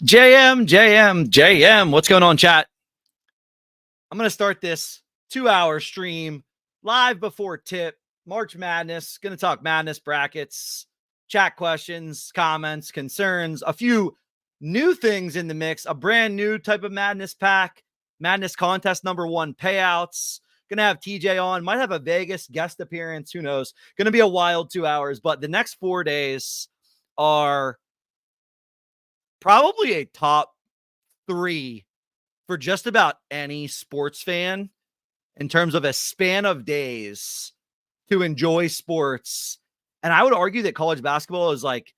JM. What's going on, chat? I'm going to start this 2-hour stream live before tip. March Madness. Going to talk madness brackets, chat questions, comments, concerns, a few new things in the mix, a brand new type of madness pack, madness contest #1 payouts. Going to have TJ on. Might have a Vegas guest appearance. Who knows? Going to be a wild 2 hours, but the next 4 days are probably a top 3 for just about any sports fan in terms of a span of days to enjoy sports. And I would argue that college basketball is like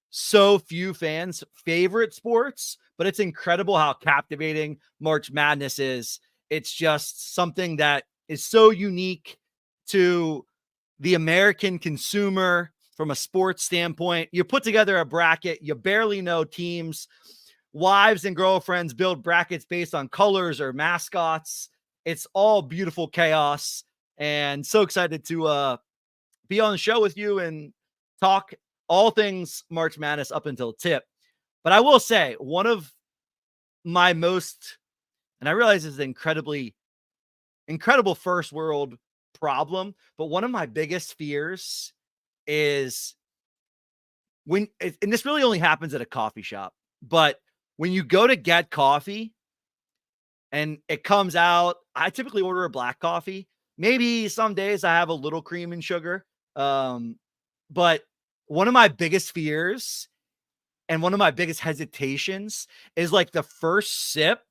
so few fans' favorite sports, but it's incredible how captivating March Madness is. It's just something that is so unique to the American consumer from a sports standpoint. You put together a bracket, you barely know teams. Wives and girlfriends build brackets based on colors or mascots. It's all beautiful chaos, and so excited to be on the show with you and talk all things March Madness up until tip. But I will say one of my most, and I realize this is an incredible first world problem, but one of my biggest fears is and this really only happens at a coffee shop, but when you go to get coffee and it comes out, I typically order a black coffee. Maybe some days I have a little cream and sugar. But one of my biggest fears and one of my biggest hesitations is like the first sip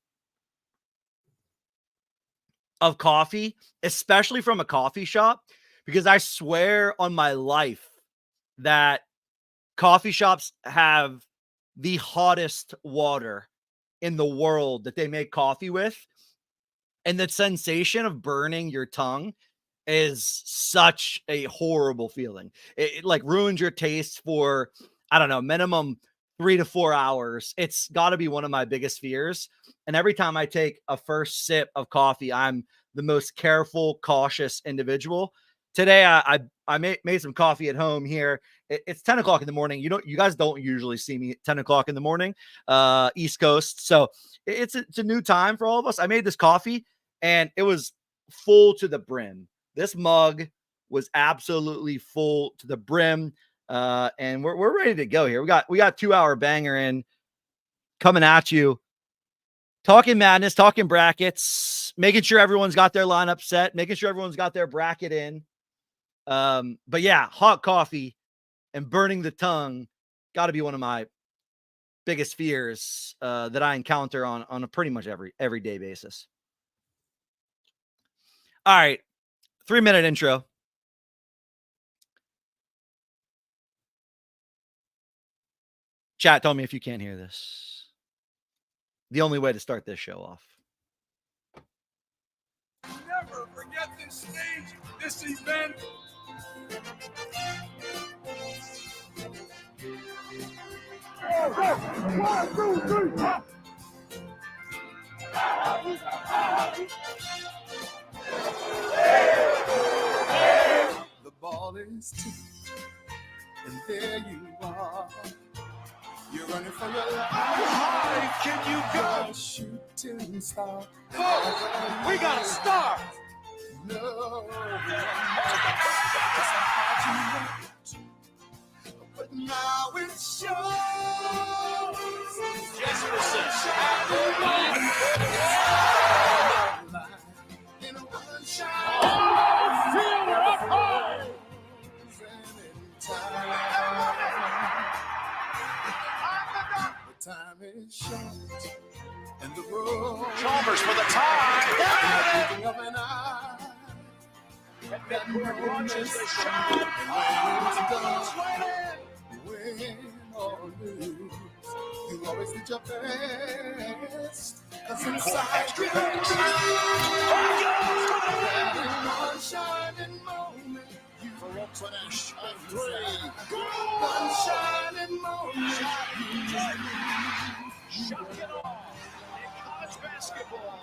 of coffee, especially from a coffee shop, because I swear on my life that coffee shops have the hottest water in the world that they make coffee with. And the sensation of burning your tongue is such a horrible feeling. It like ruins your taste for, I don't know, minimum 3 to 4 hours. It's got to be one of my biggest fears. And every time I take a first sip of coffee, I'm the most careful, cautious individual. Today, I made some coffee at home here. It's 10 o'clock in the morning. You guys don't usually see me at 10 o'clock in the morning, East Coast. So it's a new time for all of us. I made this coffee and it was full to the brim. This mug was absolutely full to the brim. And we're ready to go here. We got 2-hour banger in coming at you. Talking madness, talking brackets, making sure everyone's got their lineup set, making sure everyone's got their bracket in. But yeah, hot coffee and burning the tongue got to be one of my biggest fears that I encounter on a pretty much everyday basis. All right, 3-minute intro. Chat, tell me if you can't hear this. The only way to start this show off. Never forget this stage, this event. One, two, three. The ball is tipped, and there you are. You're running for your life. How high can you go? Shooting star. Oh, we got a star. No. But now it shows. Jesperson. In one shot. Oh, feel it up high. Time is short, and the road. Chalmers for the tie. Thinking of an eye. That launches the shot. Win or lose, you always did your best. 'Cause inside you, one shining moment. You will finish a 3. One shining moment. Shock it all in college basketball.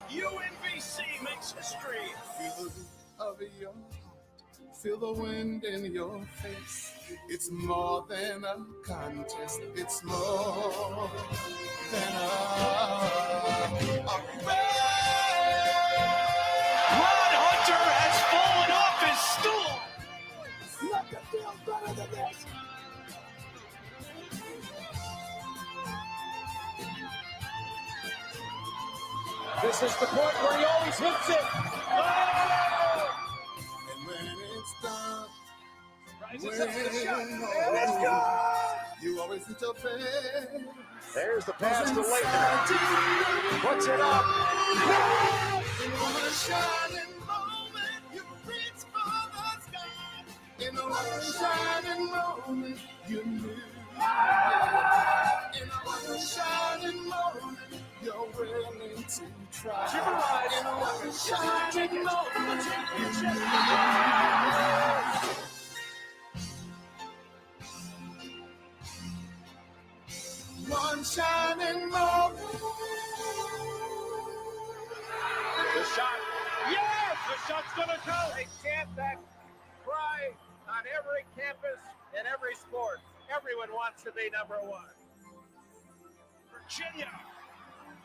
UNBC makes history. Feel the beat of your heart. Feel the wind in your face. It's more than a contest. It's more than a race. Rod Hunter has fallen off his stool. Nothing feels better than this. This is the point where he always hits it. Oh! And when it's done, Rises up to the shot. when And it's gone! you always hit your face. There's the pass to Leitner. Puts it up. In one shining moment, you reach for the sky. In one shining moment, you knew. In one shining moment, you're willing to try. In one shining moment, you knew. One shining moment. The shot. Yes! The shot's gonna go. They chant that cry on every campus in every sport. Everyone wants to be number one. Virginia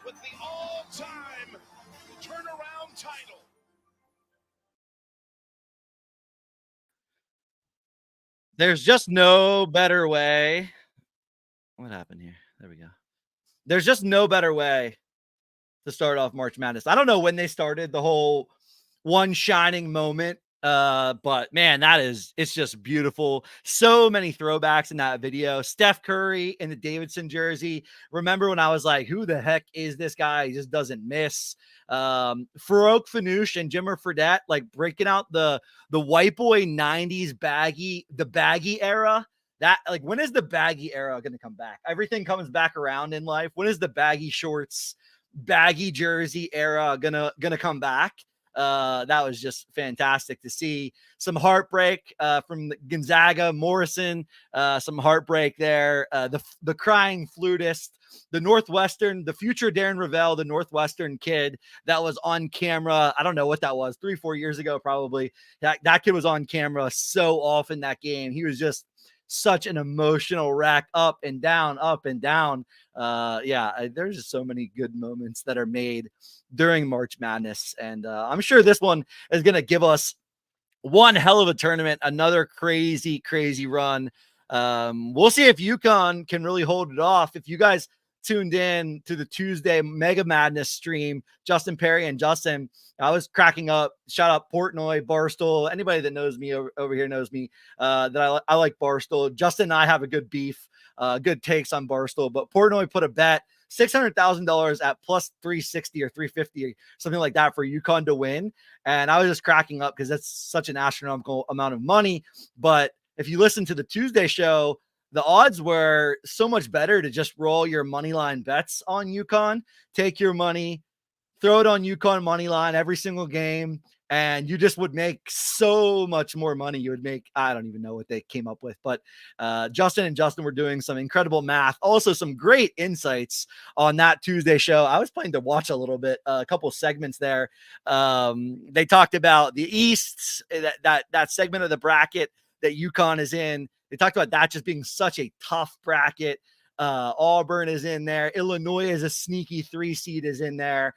with the all-time turnaround title. There's just no better way. What happened here? There we go. There's just no better way to start off March Madness. I don't know when they started the whole one shining moment. But man, it's just beautiful. So many throwbacks in that video. Steph Curry in the Davidson jersey. Remember when I was like, who the heck is this guy? He just doesn't miss. Farouk Fanouche and Jimmer Fredette, like breaking out the white boy 90s baggy era. That, like, when is the baggy era going to come back? Everything comes back around in life. When is the baggy shorts, baggy jersey era gonna come back? That was just fantastic to see. Some heartbreak from Gonzaga, Morrison, some heartbreak there. The crying flutist, the Northwestern, the future Darren Ravel, the Northwestern kid that was on camera. I don't know what that was, 3-4 years ago, probably. That kid was on camera so often that game. He was just such an emotional wreck, up and down, up and down. There's just so many good moments that are made during March Madness. And I'm sure this one is going to give us one hell of a tournament, another crazy, crazy run. We'll see if UConn can really hold it off. If you guys tuned in to the Tuesday Mega Madness stream, Justin Perry and Justin, I was cracking up. Shout out Portnoy, Barstool. Anybody that knows me over here knows me, that I like Barstool. Justin and I have a good beef, good takes on Barstool, but Portnoy put a bet $600,000 at plus 360 or 350 or something like that for UConn to win. And I was just cracking up because that's such an astronomical amount of money. But if you listen to the Tuesday show, the odds were so much better to just roll your money line bets on UConn, take your money, throw it on UConn money line every single game, and you just would make so much more money. You would make, I don't even know what they came up with, but Justin and Justin were doing some incredible math. Also some great insights on that Tuesday show. I was planning to watch a little bit, a couple segments there. They talked about the East, that segment of the bracket that UConn is in. They talked about that just being such a tough bracket. Auburn is in there. Illinois is a sneaky 3 seed is in there.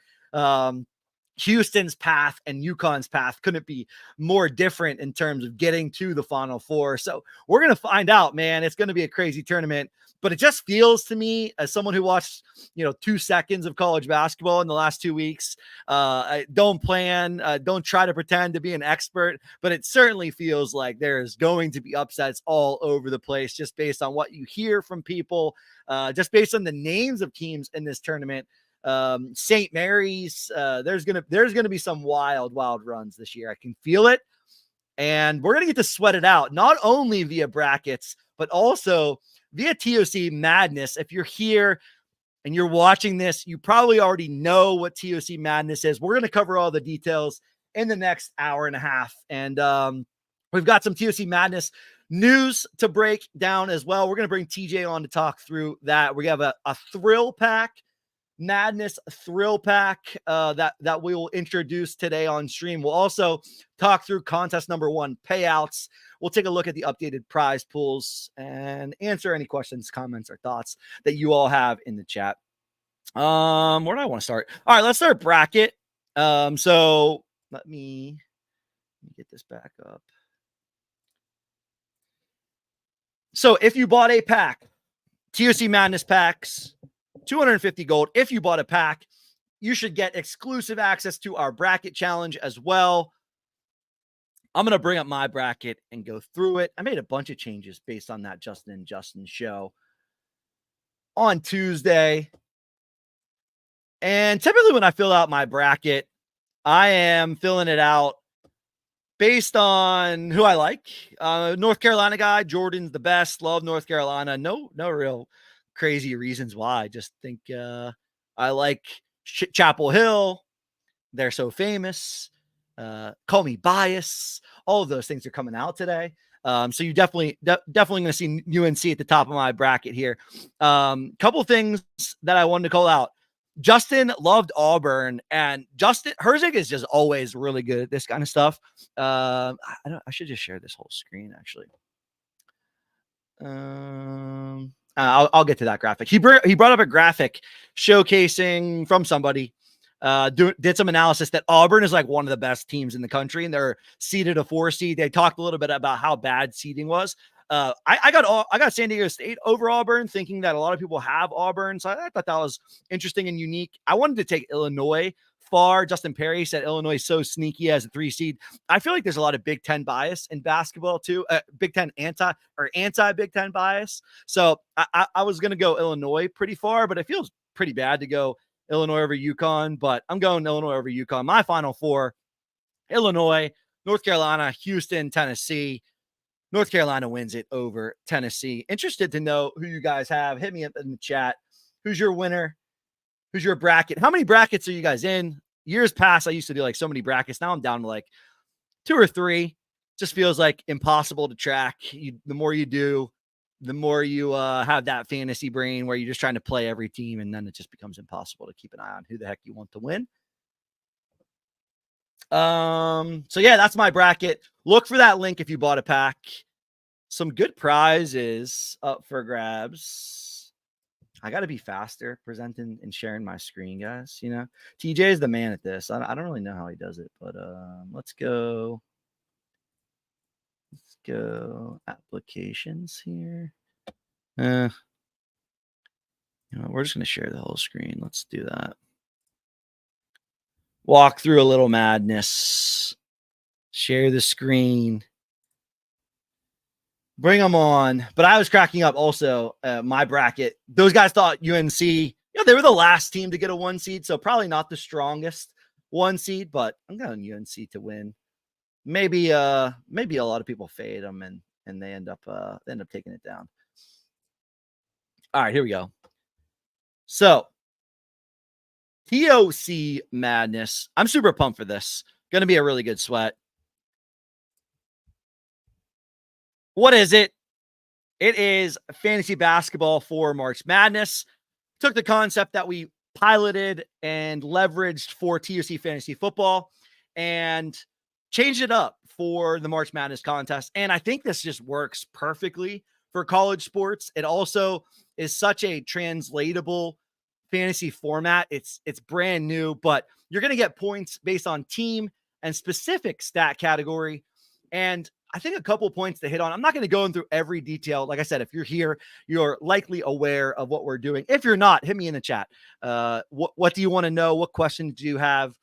Houston's path and UConn's path couldn't be more different in terms of getting to the Final Four. So we're going to find out, man. It's going to be a crazy tournament, but it just feels to me, as someone who watched, 2 seconds of college basketball in the last 2 weeks, I don't try to pretend to be an expert, but it certainly feels like there's going to be upsets all over the place, just based on what you hear from people, just based on the names of teams in this tournament. St. Mary's, there's gonna be some wild runs this year. I can feel it, and we're gonna get to sweat it out, not only via brackets, but also via TOC Madness. If you're here and you're watching this, you probably already know what TOC Madness is. We're gonna cover all the details in the next hour and a half, and we've got some TOC Madness news to break down as well. We're gonna bring TJ on to talk through that. We have a thrill pack Madness Thrill Pack that we will introduce today on stream. We'll also talk through contest number 1, payouts. We'll take a look at the updated prize pools and answer any questions, comments, or thoughts that you all have in the chat. Where do I want to start? All right, let's start bracket. So let me get this back up. So if you bought a pack, TOC Madness packs, 250 gold. If you bought a pack, you should get exclusive access to our bracket challenge as well. I'm going to bring up my bracket and go through it. I made a bunch of changes based on that Justin and Justin show on Tuesday. And typically when I fill out my bracket, I am filling it out based on who I like. North Carolina guy, Jordan's the best. Love North Carolina. No real crazy reasons why. I just think I like Chapel Hill. They're so famous. Call me bias. All of those things are coming out today. So you definitely going to see UNC at the top of my bracket here. Couple things that I wanted to call out. Justin loved Auburn, and Justin Herzig is just always really good at this kind of stuff. I should just share this whole screen actually. I'll get to that graphic. He brought up a graphic showcasing from somebody. Did some analysis that Auburn is like one of the best teams in the country, and they're seeded a 4 seed. They talked a little bit about how bad seeding was. I got San Diego State over Auburn, thinking that a lot of people have Auburn, so I thought that was interesting and unique. I wanted to take Illinois far. Justin Perry said Illinois is so sneaky as a 3 seed. I feel like there's a lot of Big Ten bias in basketball too. Big Ten anti Big Ten bias. So I was going to go Illinois pretty far, but it feels pretty bad to go Illinois over UConn, but I'm going Illinois over UConn. My final 4, Illinois, North Carolina, Houston, Tennessee. North Carolina wins it over Tennessee. Interested to know who you guys have. Hit me up in the chat. Who's your winner? Who's your bracket? How many brackets are you guys in? Years past, I used to do like so many brackets. Now I'm down to like 2 or 3. Just feels like impossible to track. The more you do, the more you have that fantasy brain where you're just trying to play every team, and then it just becomes impossible to keep an eye on who the heck you want to win. So yeah, that's my bracket. Look for that link if you bought a pack. Some good prizes up for grabs. I got to be faster presenting and sharing my screen, guys. You know, TJ is the man at this. I don't really know how he does it, but let's go. Let's go applications here. You know, we're just going to share the whole screen. Let's do that. Walk through a little madness. Share the screen. Bring them on. But I was cracking up also, my bracket. Those guys thought UNC, they were the last team to get a 1 seed, so probably not the strongest 1 seed, but I'm going UNC to win. Maybe a lot of people fade them and they end up taking it down. All right, here we go. So TOC Madness. I'm super pumped for this. Going to be a really good sweat. What is it? It is fantasy basketball for March Madness. Took the concept that we piloted and leveraged for TOC Fantasy Football and changed it up for the March Madness contest. And I think this just works perfectly for college sports. It also is such a translatable fantasy format. It's brand new, but you're going to get points based on team and specific stat category. And I think a couple points to hit on. I'm not going to go through every detail. Like I said, if you're here, you're likely aware of what we're doing. If you're not, hit me in the chat. What do you want to know? What questions do you have?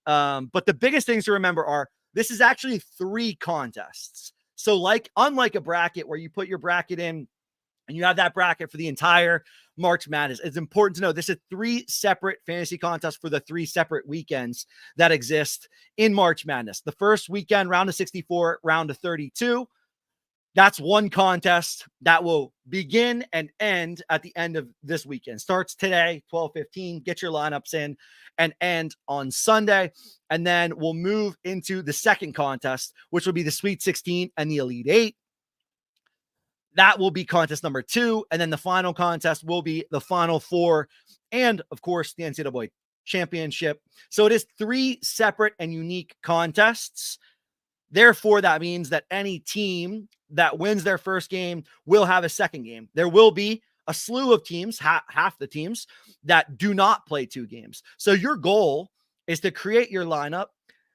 But the biggest things to remember are this is actually 3 contests. So unlike a bracket where you put your bracket in and you have that bracket for the entire March Madness, it's important to know this is 3 separate fantasy contests for the 3 separate weekends that exist in March Madness. The first weekend, round of 64, round of 32. That's 1 contest that will begin and end at the end of this weekend. Starts today, 12:15. Get your lineups in and end on Sunday. And then we'll move into the second contest, which will be the Sweet 16 and the Elite 8. That will be contest number 2. And then the final contest will be the Final 4 and of course the NCAA championship. So it is 3 separate and unique contests. Therefore, that means that any team that wins their first game will have a second game. There will be a slew of teams, half the teams, that do not play 2 games. So your goal is to create your lineup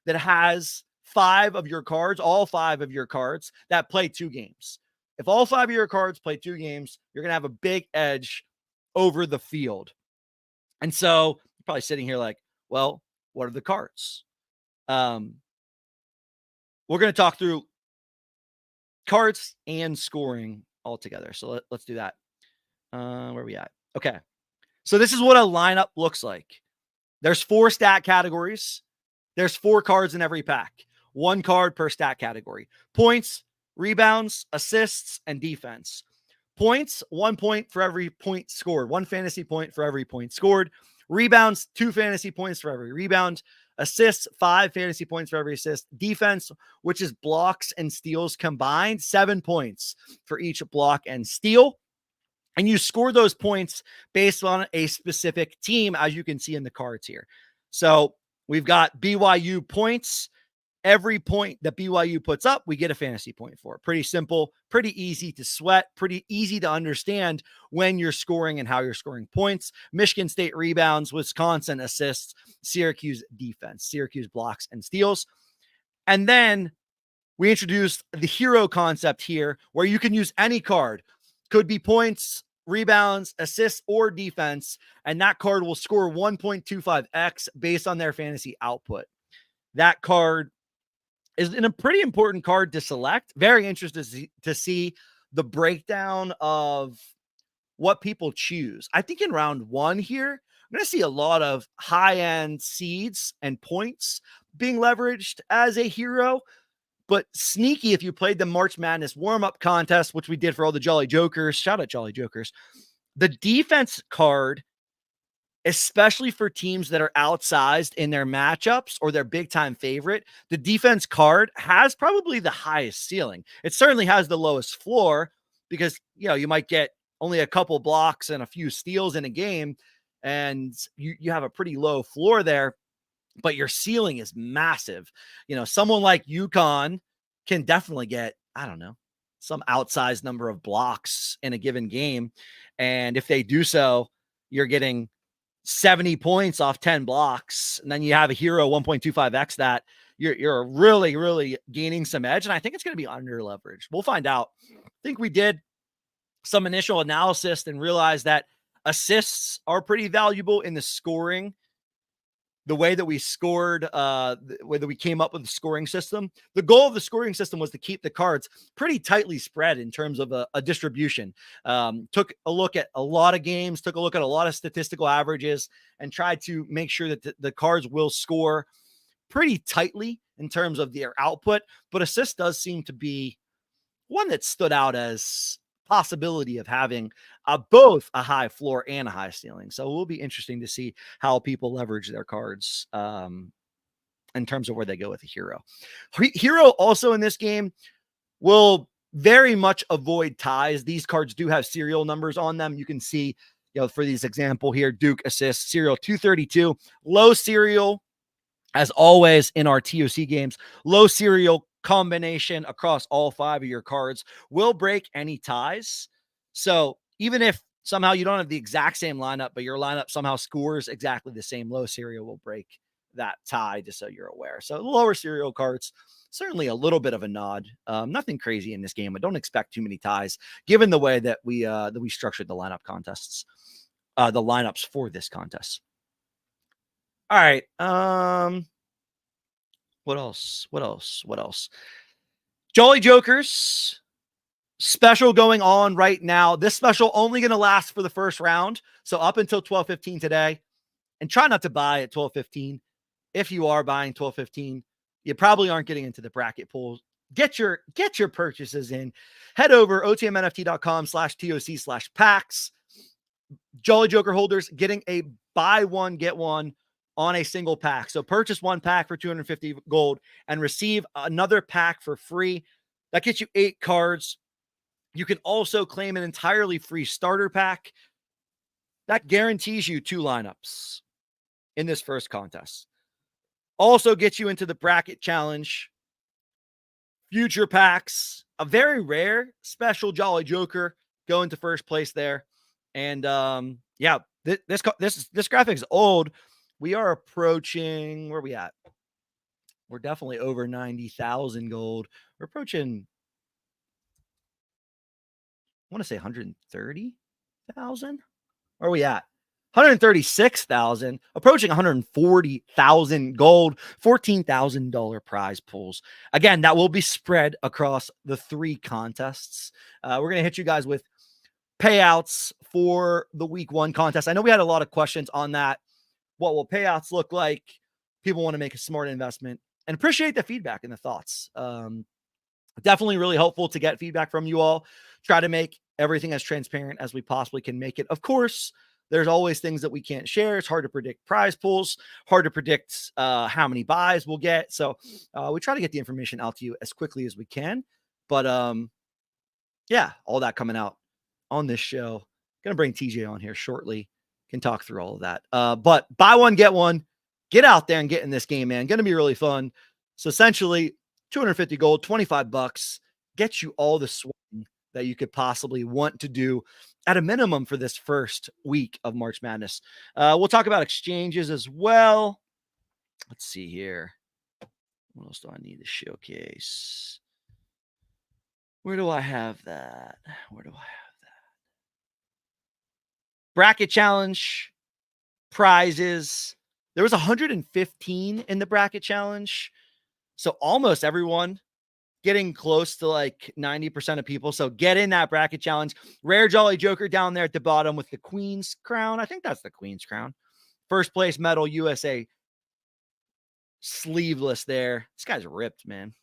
that has 5 of your cards, all 5 of your cards that play 2 games. If all 5 of your cards play 2 games, you're going to have a big edge over the field. And so you're probably sitting here like, well, what are the cards? We're going to talk through cards and scoring all together. So let's do that. Where are we at? Okay. So this is what a lineup looks like. There's 4 stat categories. There's 4 cards in every pack. 1 card per stat category. Points, rebounds, assists, and defense. Points, 1 point for every point scored. 1 fantasy point for every point scored. Rebounds, 2 fantasy points for every rebound. Assists, 5 fantasy points for every assist. Defense, which is blocks and steals combined, 7 points for each block and steal. And you score those points based on a specific team, as you can see in the cards here. So we've got BYU points. Every point that BYU puts up, we get a fantasy point for. Pretty simple, pretty easy to sweat, pretty easy to understand when you're scoring and how you're scoring points. Michigan State rebounds, Wisconsin assists, Syracuse defense, Syracuse blocks and steals. And then we introduced the hero concept here, where you can use any card. Could be points, rebounds, assists, or defense, and that card will score 1.25x based on their fantasy output. That card is a pretty important card to select. Very interested to see the breakdown of what people choose. I think in round 1 here, I'm going to see a lot of high-end seeds and points being leveraged as a hero. But sneaky, if you played the March Madness warm-up contest, which we did for all the Jolly Jokers, shout out Jolly Jokers, the defense card, especially for teams that are outsized in their matchups or their big-time favorite, the defense card has probably the highest ceiling. It certainly has the lowest floor because, you might get only a couple blocks and a few steals in a game, and you have a pretty low floor there. But your ceiling is massive. Someone like UConn can definitely get, I don't know, some outsized number of blocks in a given game. And if they do so, you're getting 70 points off 10 blocks. And then you have a hero 1.25x that you're really, really gaining some edge. And I think it's going to be under leveraged. We'll find out. I think we did some initial analysis and realized that assists are pretty valuable in the scoring. The way that we scored, the way that we came up with the scoring system, the goal of the scoring system was to keep the cards pretty tightly spread in terms of a distribution. Took a look at a lot of games, took a look at a lot of statistical averages, and tried to make sure that the cards will score pretty tightly in terms of their output. But assist does seem to be one that stood out as possibility of having both a high floor and a high ceiling. So it will be interesting to see how people leverage their cards in terms of where they go with a hero. Hero also in this game will very much avoid ties. These cards do have serial numbers on them. You can see, for these example here, Duke assists, serial 232, low serial, as always in our TOC games, low serial combination across all 5 of your cards will break any ties. So even if somehow you don't have the exact same lineup, but your lineup somehow scores exactly the same, low serial will break that tie, just so you're aware. So the lower serial cards, certainly a little bit of a nod. Nothing crazy in this game. I don't expect too many ties, given the way that we structured the lineup contests, the lineups for this contest. All right. What else? Jolly Jokers special going on right now. This special only going to last for the first round. So up until 12:15 today, and try not to buy at 12:15. If you are buying 12:15, you probably aren't getting into the bracket pool. Get your purchases in. Head over otmnft.com/TOC/packs. Jolly Joker holders getting a buy one, get one on a single pack. So purchase 1 pack for 250 gold and receive another pack for free. That gets you 8 cards. You can also claim an entirely free starter pack. That guarantees you 2 lineups in this first contest. Also gets you into the bracket challenge, future packs, a very rare special Jolly Joker going to first place there. And yeah, this graphic is old. We are approaching, where are we at? We're definitely over 90,000 gold. We're approaching, I want to say 130,000. Where are we at? 136,000, approaching 140,000 gold, $14,000 prize pools. Again, that will be spread across the 3 contests. We're going to hit you guys with payouts for the week 1 contest. I know we had a lot of questions on that. What will payouts look like? People want to make a smart investment, and appreciate the feedback and the thoughts. Definitely really helpful to get feedback from you all. Try to make everything as transparent as we possibly can make it. Of course, there's always things that we can't share. It's hard to predict prize pools, hard to predict how many buys we'll get. So we try to get the information out to you as quickly as we can. But yeah, all that coming out on this show. Gonna bring TJ on here shortly. Can talk through all of that. But buy one, get one. Get out there and get in this game, man. Gonna be really fun. So essentially, 250 gold, $25, gets you all the swing that you could possibly want to do at a minimum for this first week of March Madness. We'll talk about exchanges as well. Let's see here. What else do I need to showcase? Where do I have that? Bracket challenge, prizes. There was 115 in the bracket challenge. So almost everyone, getting close to like 90% of people. So get in that bracket challenge. Rare Jolly Joker down there at the bottom with the Queen's crown. I think that's the Queen's crown. First place medal, USA. Sleeveless there. This guy's ripped, man.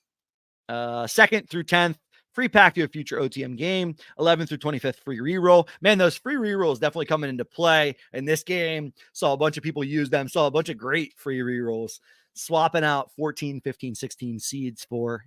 2nd through 10th, free pack to a future OTM game. 11th through 25th, free reroll. Man, those free rerolls definitely coming into play in this game. Saw a bunch of people use them. Saw a bunch of great free rerolls. Swapping out 14, 15, 16 seeds for,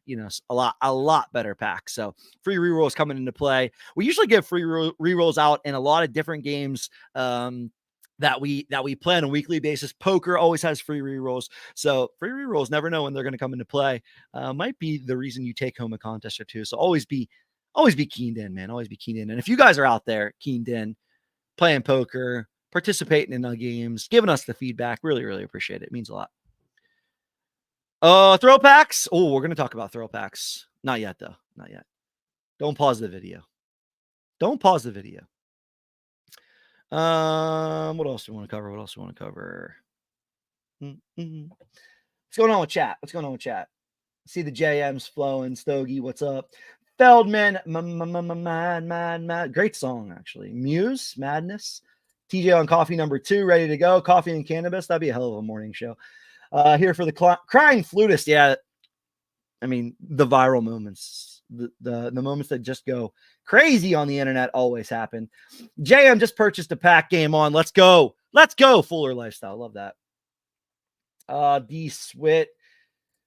a lot better packs. So free rerolls coming into play. We usually give free rerolls out in a lot of different games that we play on a weekly basis. Poker always has free rerolls. So free rerolls, never know when they're going to come into play. Might be the reason you take home a contest or two. So always be keened in, man. Always be keened in. And if you guys are out there keened in, playing poker, participating in the games, giving us the feedback, really, really appreciate it. It means a lot. Throw packs. Oh, we're going to talk about throw packs. Not yet, though. Not yet. Don't pause the video. What else do we want to cover? What's going on with chat? See the JMs flowing. Stogie, what's up? Feldman, mad. Great song, actually. Muse, Madness. TJ on coffee number 2, ready to go. Coffee and cannabis. That'd be a hell of a morning show. Here for the crying flutist. Yeah, I mean, the viral moments, the moments that just go crazy on the internet always happen. JM just purchased a pack. Game on. Let's go. Fuller lifestyle. Love that. D Swit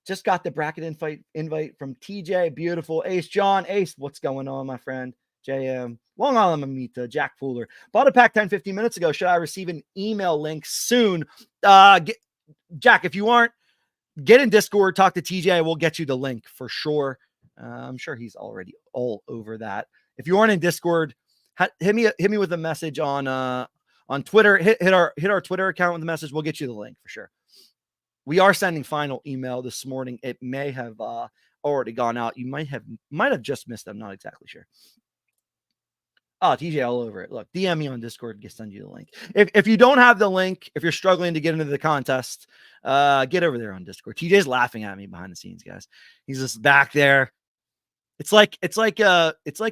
just got the bracket invite from TJ. Beautiful. Ace John. Ace, what's going on, my friend? JM. Long Island Mamita. Jack Fuller. Bought a pack 10-15 minutes ago. Should I receive an email link soon? Jack, if you aren't, get in Discord, talk to TJ. We'll get you the link for sure. I'm sure he's already all over that. If you aren't in Discord, hit me with a message on Twitter. Hit our Twitter account with a message. We'll get you the link for sure. We are sending final email this morning. It may have already gone out. You might have just missed them. Not exactly sure. Oh, TJ all over it. Look, DM me on Discord. Get send you the link. If you don't have the link, if you're struggling to get into the contest, get over there on Discord. TJ's laughing at me behind the scenes, guys. He's just back there. It's like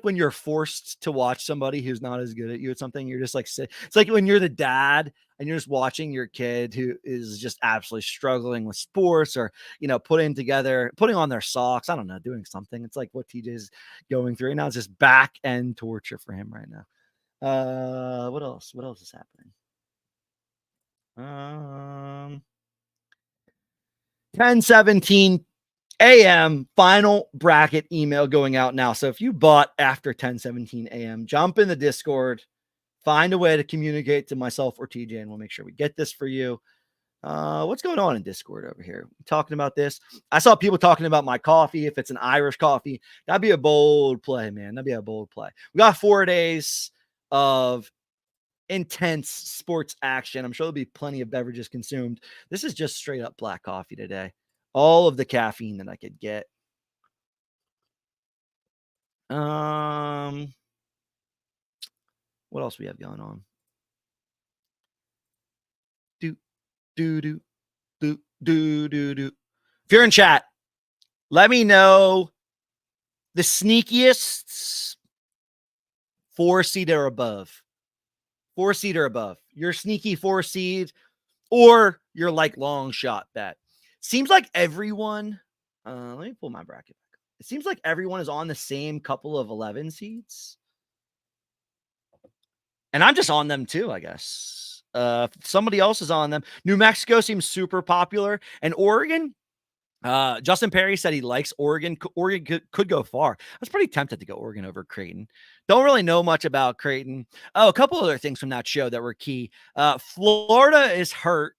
when you're forced to watch somebody who's not as good at you at something. You're just like, it's like when you're the dad and you're just watching your kid who is just absolutely struggling with sports or, putting on their socks. I don't know, doing something. It's like what TJ's going through right now. It's just back end torture for him right now. What else is happening? 10:17 a.m. final bracket email going out now. So if you bought after 10:17 a.m., jump in the Discord, find a way to communicate to myself or TJ, and we'll make sure we get this for you. What's going on in Discord over here? Talking about this. I saw people talking about my coffee. If it's an Irish coffee, that'd be a bold play, man. That'd be a bold play. We got 4 days of intense sports action. I'm sure there'll be plenty of beverages consumed. This is just straight up black coffee today. All of the caffeine that I could get. What else we have going on? Do. If you're in chat, let me know the sneakiest 4 seed or above. 4 seed or above. Your sneaky 4 seed or your like long shot bet. Seems like everyone, let me pull my bracket back. It seems like everyone is on the same couple of 11 seeds. And I'm just on them too, I guess. Somebody else is on them. New Mexico seems super popular. And Oregon, Justin Perry said he likes Oregon. Oregon could go far. I was pretty tempted to go Oregon over Creighton. Don't really know much about Creighton. Oh, a couple other things from that show that were key. Florida is hurt.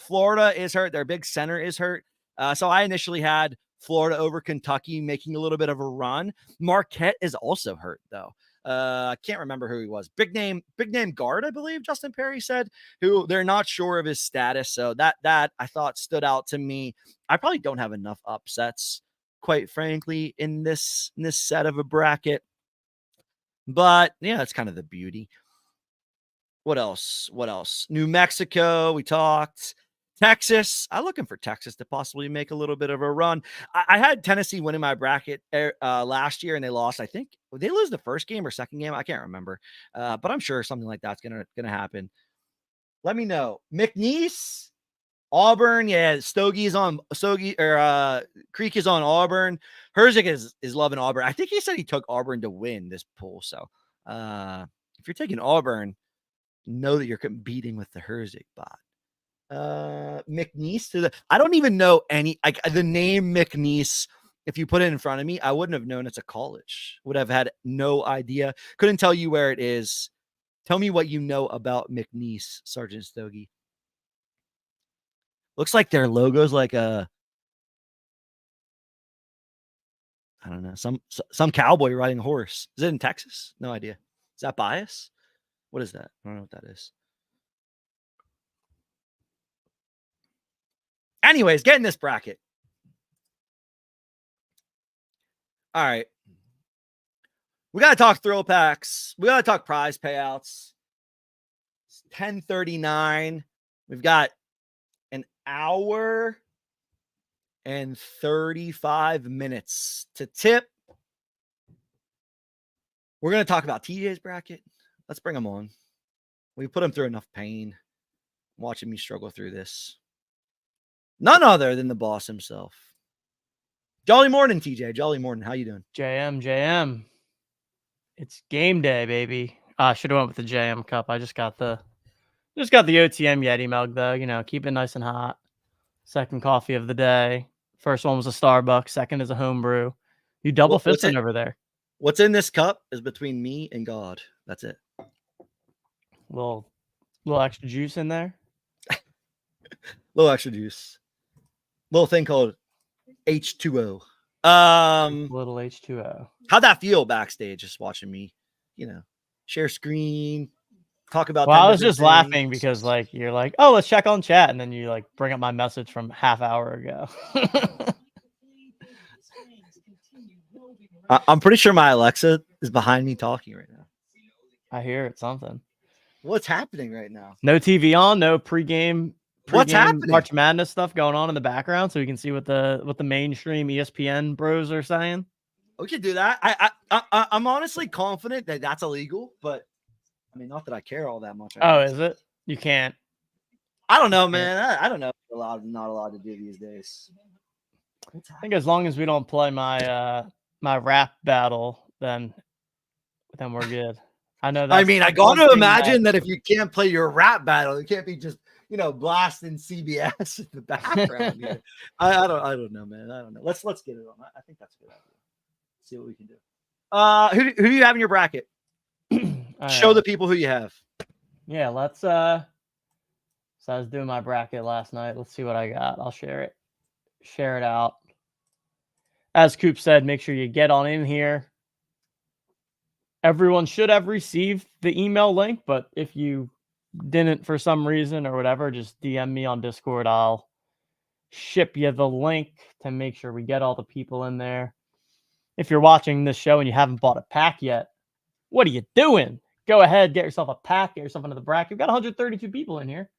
Their big center is hurt. So I initially had Florida over Kentucky making a little bit of a run. Marquette is also hurt, though. I can't remember who he was. Big name guard, I believe Justin Perry said, who they're not sure of his status. So that I thought stood out to me. I probably don't have enough upsets, quite frankly, in this set of a bracket. But yeah, that's kind of the beauty. What else? New Mexico, we talked. Texas, I'm looking for Texas to possibly make a little bit of a run. I had Tennessee winning my bracket last year, and they lost. I think they lose the first game or second game. I can't remember, but I'm sure something like that's gonna happen. Let me know. McNeese, Auburn, yeah. Creek is on Auburn. Herzig is loving Auburn. I think he said he took Auburn to win this pool. So if you're taking Auburn, know that you're competing with the Herzig bot. McNeese I don't even know the name McNeese. If you put it in front of me, I wouldn't have known it's a college. Would have had no idea. Couldn't tell you where it is. Tell me what you know about McNeese, Sergeant Stogie. Looks like their logo's like I don't know, some cowboy riding a horse. Is it in Texas? No idea. Is that bias? What is that? I don't know what that is. Anyways, get in this bracket. All right. We got to talk thrill packs. We got to talk prize payouts. It's 10:39. We've got an hour and 35 minutes to tip. We're going to talk about TJ's bracket. Let's bring him on. We put him through enough pain watching me struggle through this. None other than the boss himself. Jolly morning, TJ. Jolly morning. How you doing? JM. It's game day, baby. I should have went with the JM cup. I just got the OTM Yeti mug though. You know, keep it nice and hot. Second coffee of the day. First one was a Starbucks. Second is a homebrew. You double fisting over there. What's in this cup is between me and God. That's it. Little extra juice in there. Little extra juice. Little thing called H2O. Little H2O. How'd that feel backstage? Just watching me, share screen, talk about. Well, I was just laughing because you're like, oh, let's check on chat, and then you bring up my message from half hour ago. I'm pretty sure my Alexa is behind me talking right now. I hear it's something. What's happening right now? No TV on, no pregame. What's happening? March Madness stuff going on in the background, so we can see what the mainstream ESPN bros are saying. We could do that. I'm honestly confident that that's illegal, but I mean, not that I care all that much. Is it? You can't. I don't know, man. I don't know. Not allowed to do these days. I think as long as we don't play my my rap battle, then we're good. I know that. I mean, I got to imagine that if you can't play your rap battle, it can't be just blasting CBS in the background. Here. I don't know, man. I don't know. Let's get it on. I think that's a good idea. See what we can do. Who do you have in your bracket? Show the people who you have. Yeah, let's so I was doing my bracket last night. Let's see what I got. I'll share it out. As Coop said, make sure you get on in here. Everyone should have received the email link, but if you didn't for some reason or whatever, just DM me on Discord. I'll ship you the link to make sure we get all the people in there. If you're watching this show and you haven't bought a pack yet, what are you doing? Go ahead, get yourself a pack, get yourself into the bracket. We've got 132 people in here.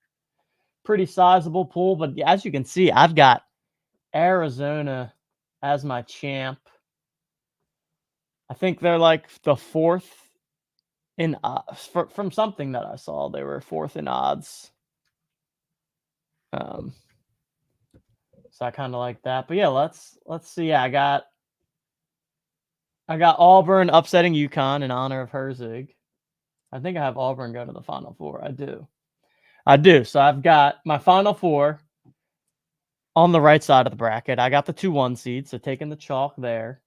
Pretty sizable pool, but as you can see, I've got Arizona as my champ. I think they're like the fourth in from something that I saw. They were fourth in odds. So I kind of like that. But yeah, let's see. Yeah, I got Auburn upsetting UConn in honor of Herzig. I think I have Auburn go to the Final Four. I do. So I've got my Final Four on the right side of the bracket. I got the 2-1 seeds, so taking the chalk there.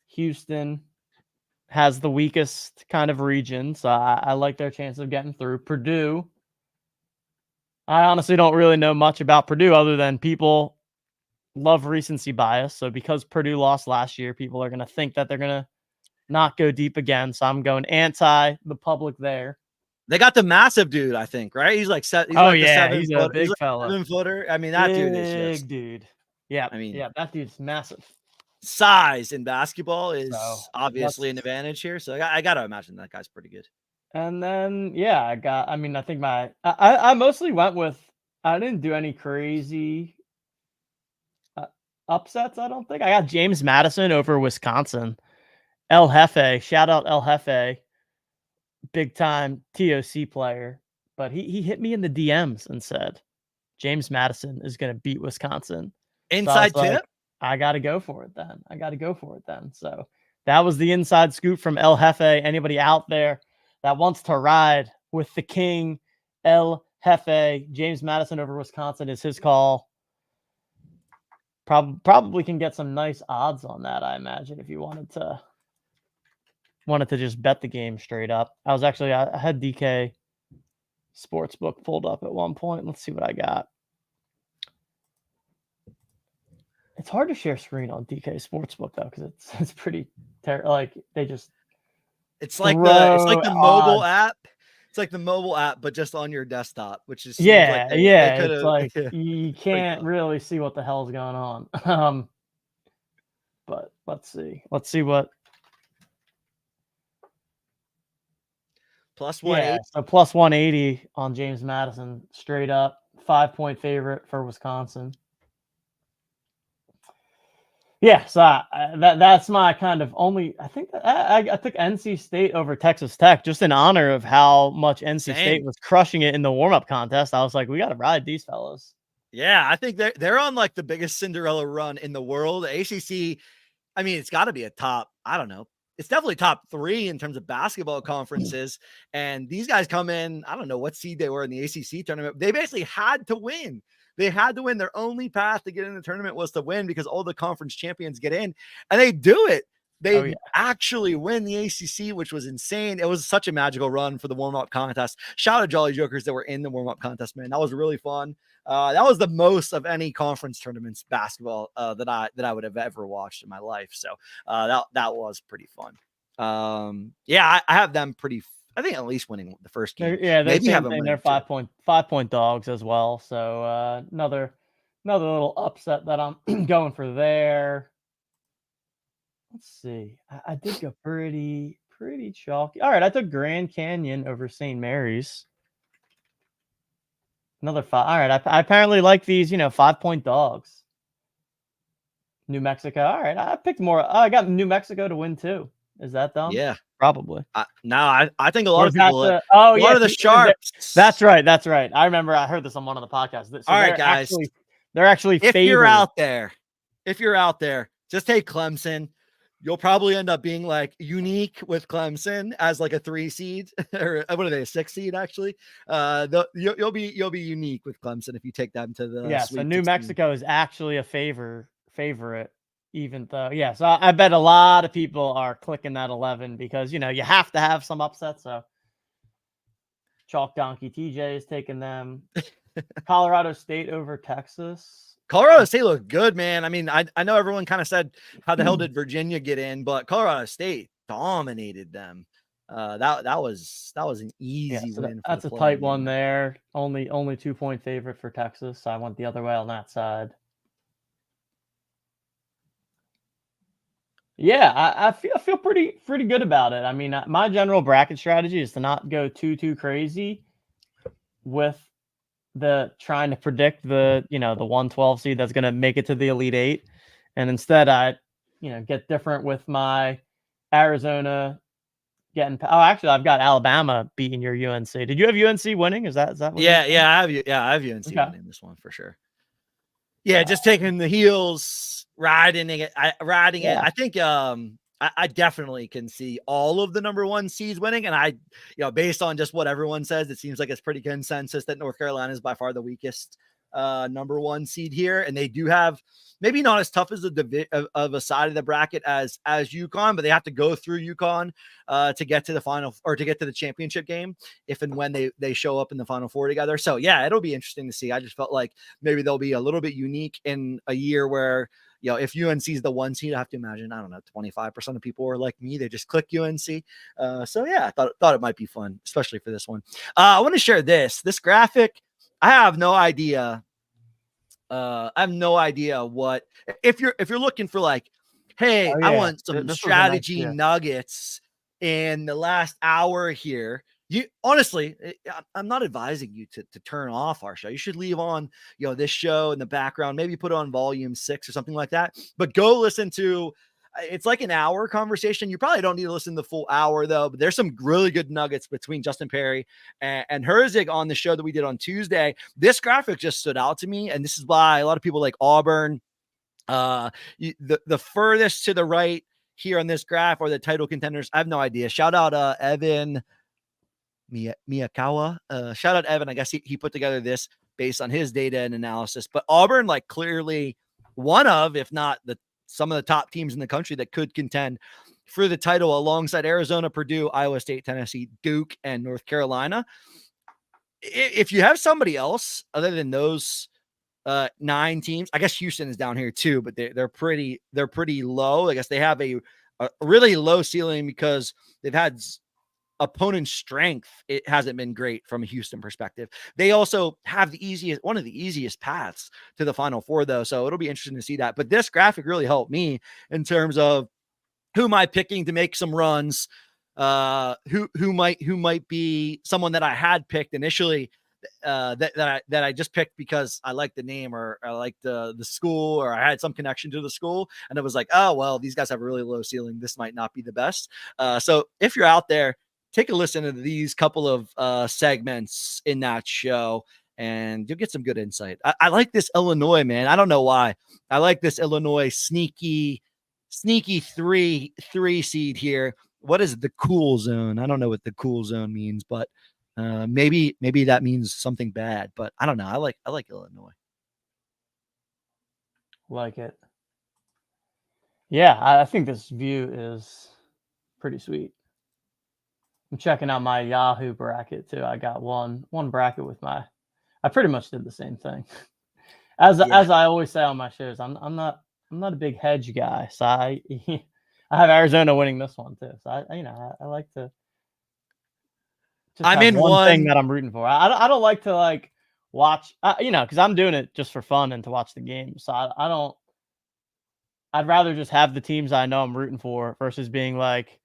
Houston has the weakest kind of region, so I like their chance of getting through. Purdue, I honestly don't really know much about Purdue other than people love recency bias. So because Purdue lost last year, people are going to think that they're going to not go deep again. So I'm going anti the public there. They got the massive dude, I think, right? He's like he's oh like yeah, the he's footer. a big fella. 7-footer. I mean, that big dude is just dude. Yeah, I mean, yeah, that dude's massive. Size in basketball is So, obviously an advantage here. So I got to imagine that guy's pretty good. And then yeah, I think I mostly went with, I didn't do any crazy upsets. I don't think I got James Madison over Wisconsin. El Jefe, shout out El Jefe, big time TOC player. But he hit me in the DMs and said James Madison is going to beat Wisconsin. Inside so tip. I got to go for it then. So that was the inside scoop from El Jefe. Anybody out there that wants to ride with the king, El Jefe, James Madison over Wisconsin is his call. Probably can get some nice odds on that, I imagine, if you wanted to just bet the game straight up. I had DK Sportsbook pulled up at one point. Let's see what I got. It's hard to share screen on DK Sportsbook though, because it's pretty terrible. Like they just it's like the mobile app. It's like the mobile app, but just on your desktop, which is yeah. It's like you can't really see what the hell's going on. But let's see what plus 180. So plus 180 on James Madison, straight up 5-point favorite for Wisconsin. Yeah, so that's my kind of only. I think I took NC State over Texas Tech just in honor of how much NC State was crushing it in the warm-up contest. I was like, we got to ride these fellas. Yeah, I think they're on like the biggest Cinderella run in the world. ACC, I mean, it's got to be a top. I don't know. It's definitely top 3 in terms of basketball conferences. And these guys come in. I don't know what seed they were in the ACC tournament. They basically had to win. They had to win. Their only path to get in the tournament was to win because all the conference champions get in, and they do it. They actually win the ACC, which was insane. It was such a magical run for the warm-up contest. Shout out to Jolly Jokers that were in the warm-up contest, man. That was really fun. That was the most of any conference tournaments basketball that I would have ever watched in my life. So that was pretty fun. I have them I think at least winning the first game. Maybe they're 5-point dogs as well. So another little upset that I'm going for there. Let's see. I did go pretty chalky. All right, I took Grand Canyon over St. Mary's. Another 5. All right, I apparently like these, 5-point dogs. New Mexico. All right, I picked more. I got New Mexico to win too. Is that dumb? Yeah. Probably. I think a lot of people. A lot of the sharps. That's right. I remember I heard this on one of the podcasts. So all right, guys. They're actually. If you're out there, just take Clemson. You'll probably end up being like unique with Clemson as like a 3 seed, or what are they, a 6 seed actually? You'll be unique with Clemson if you take them to the. So New Mexico is actually a favorite. Even though, so I bet a lot of people are clicking that 11 because, you have to have some upsets. So Chalk Donkey TJ is taking them. Colorado State over Texas. Colorado State looked good, man. I mean, I know everyone kind of said, how the hell did Virginia get in? But Colorado State dominated them. That was an easy win. That's a tight one there. Only 2-point favorite for Texas. I went the other way on that side. Yeah, I feel pretty good about it. I mean, my general bracket strategy is to not go too crazy with the trying to predict the 112 seed that's going to make it to the Elite Eight, and instead I get different with my Arizona getting. Oh, actually, I've got Alabama beating your UNC. Did you have UNC winning? Is that what? Yeah, I have UNC winning this one for sure. Yeah, just taking the heels, riding it. I think I definitely can see all of the number one seeds winning. And based on just what everyone says, it seems like it's pretty consensus that North Carolina is by far the weakest number one seed here. And they do have maybe not as tough as of a side of the bracket as UConn, but they have to go through UConn to get to the final or to get to the championship game if and when they show up in the Final Four together. So yeah, it'll be interesting to see. I just felt like maybe they'll be a little bit unique in a year where, if UNC is the one seed, I have to imagine, I don't know, 25% of people are like me. They just click UNC. So yeah, I thought it might be fun, especially for this one. I want to share this graphic. I have no idea. I have no idea what, if you're looking for like, hey, I want some strategy nuggets in the last hour here. You honestly, I'm not advising you to turn off our show. You should leave on, this show in the background, maybe put it on volume 6 or something like that, but go listen to, it's like an hour conversation. You probably don't need to listen to the full hour though, but there's some really good nuggets between Justin Perry and Herzig on the show that we did on Tuesday. This graphic just stood out to me. And this is why a lot of people like Auburn, the furthest to the right here on this graph are the title contenders. I have no idea. Shout out Evan Miyakawa. Shout out Evan. I guess he put together this based on his data and analysis, but Auburn, like clearly one of, if not some of the top teams in the country that could contend for the title alongside Arizona, Purdue, Iowa State, Tennessee, Duke, and North Carolina. If you have somebody else other than those 9 teams, I guess Houston is down here too, but they're pretty low. I guess they have a really low ceiling because they've had opponent strength. It hasn't been great from a Houston perspective. They also have one of the easiest paths to the Final Four though. So it'll be interesting to see that. But this graphic really helped me in terms of who am I picking to make some runs? Who might be someone that I had picked initially that I just picked because I like the name or I like the school or I had some connection to the school. And it was like, oh, well, these guys have a really low ceiling. This might not be the best. So if you're out there, take a listen to these couple of segments in that show and you'll get some good insight. I like this Illinois, man. I don't know why. I like this Illinois sneaky 3 seed here. What is the cool zone? I don't know what the cool zone means, but maybe that means something bad, but I don't know. I like Illinois. Like it. Yeah, I think this view is pretty sweet. I'm checking out my Yahoo bracket too. I got one bracket with I pretty much did the same thing. As I always say on my shows, I'm not a big hedge guy. So I have Arizona winning this one too. So I like to just I'm in one thing that I'm rooting for. I don't like to like watch, because I'm doing it just for fun and to watch the game. So I'd rather just have the teams I know I'm rooting for versus being like,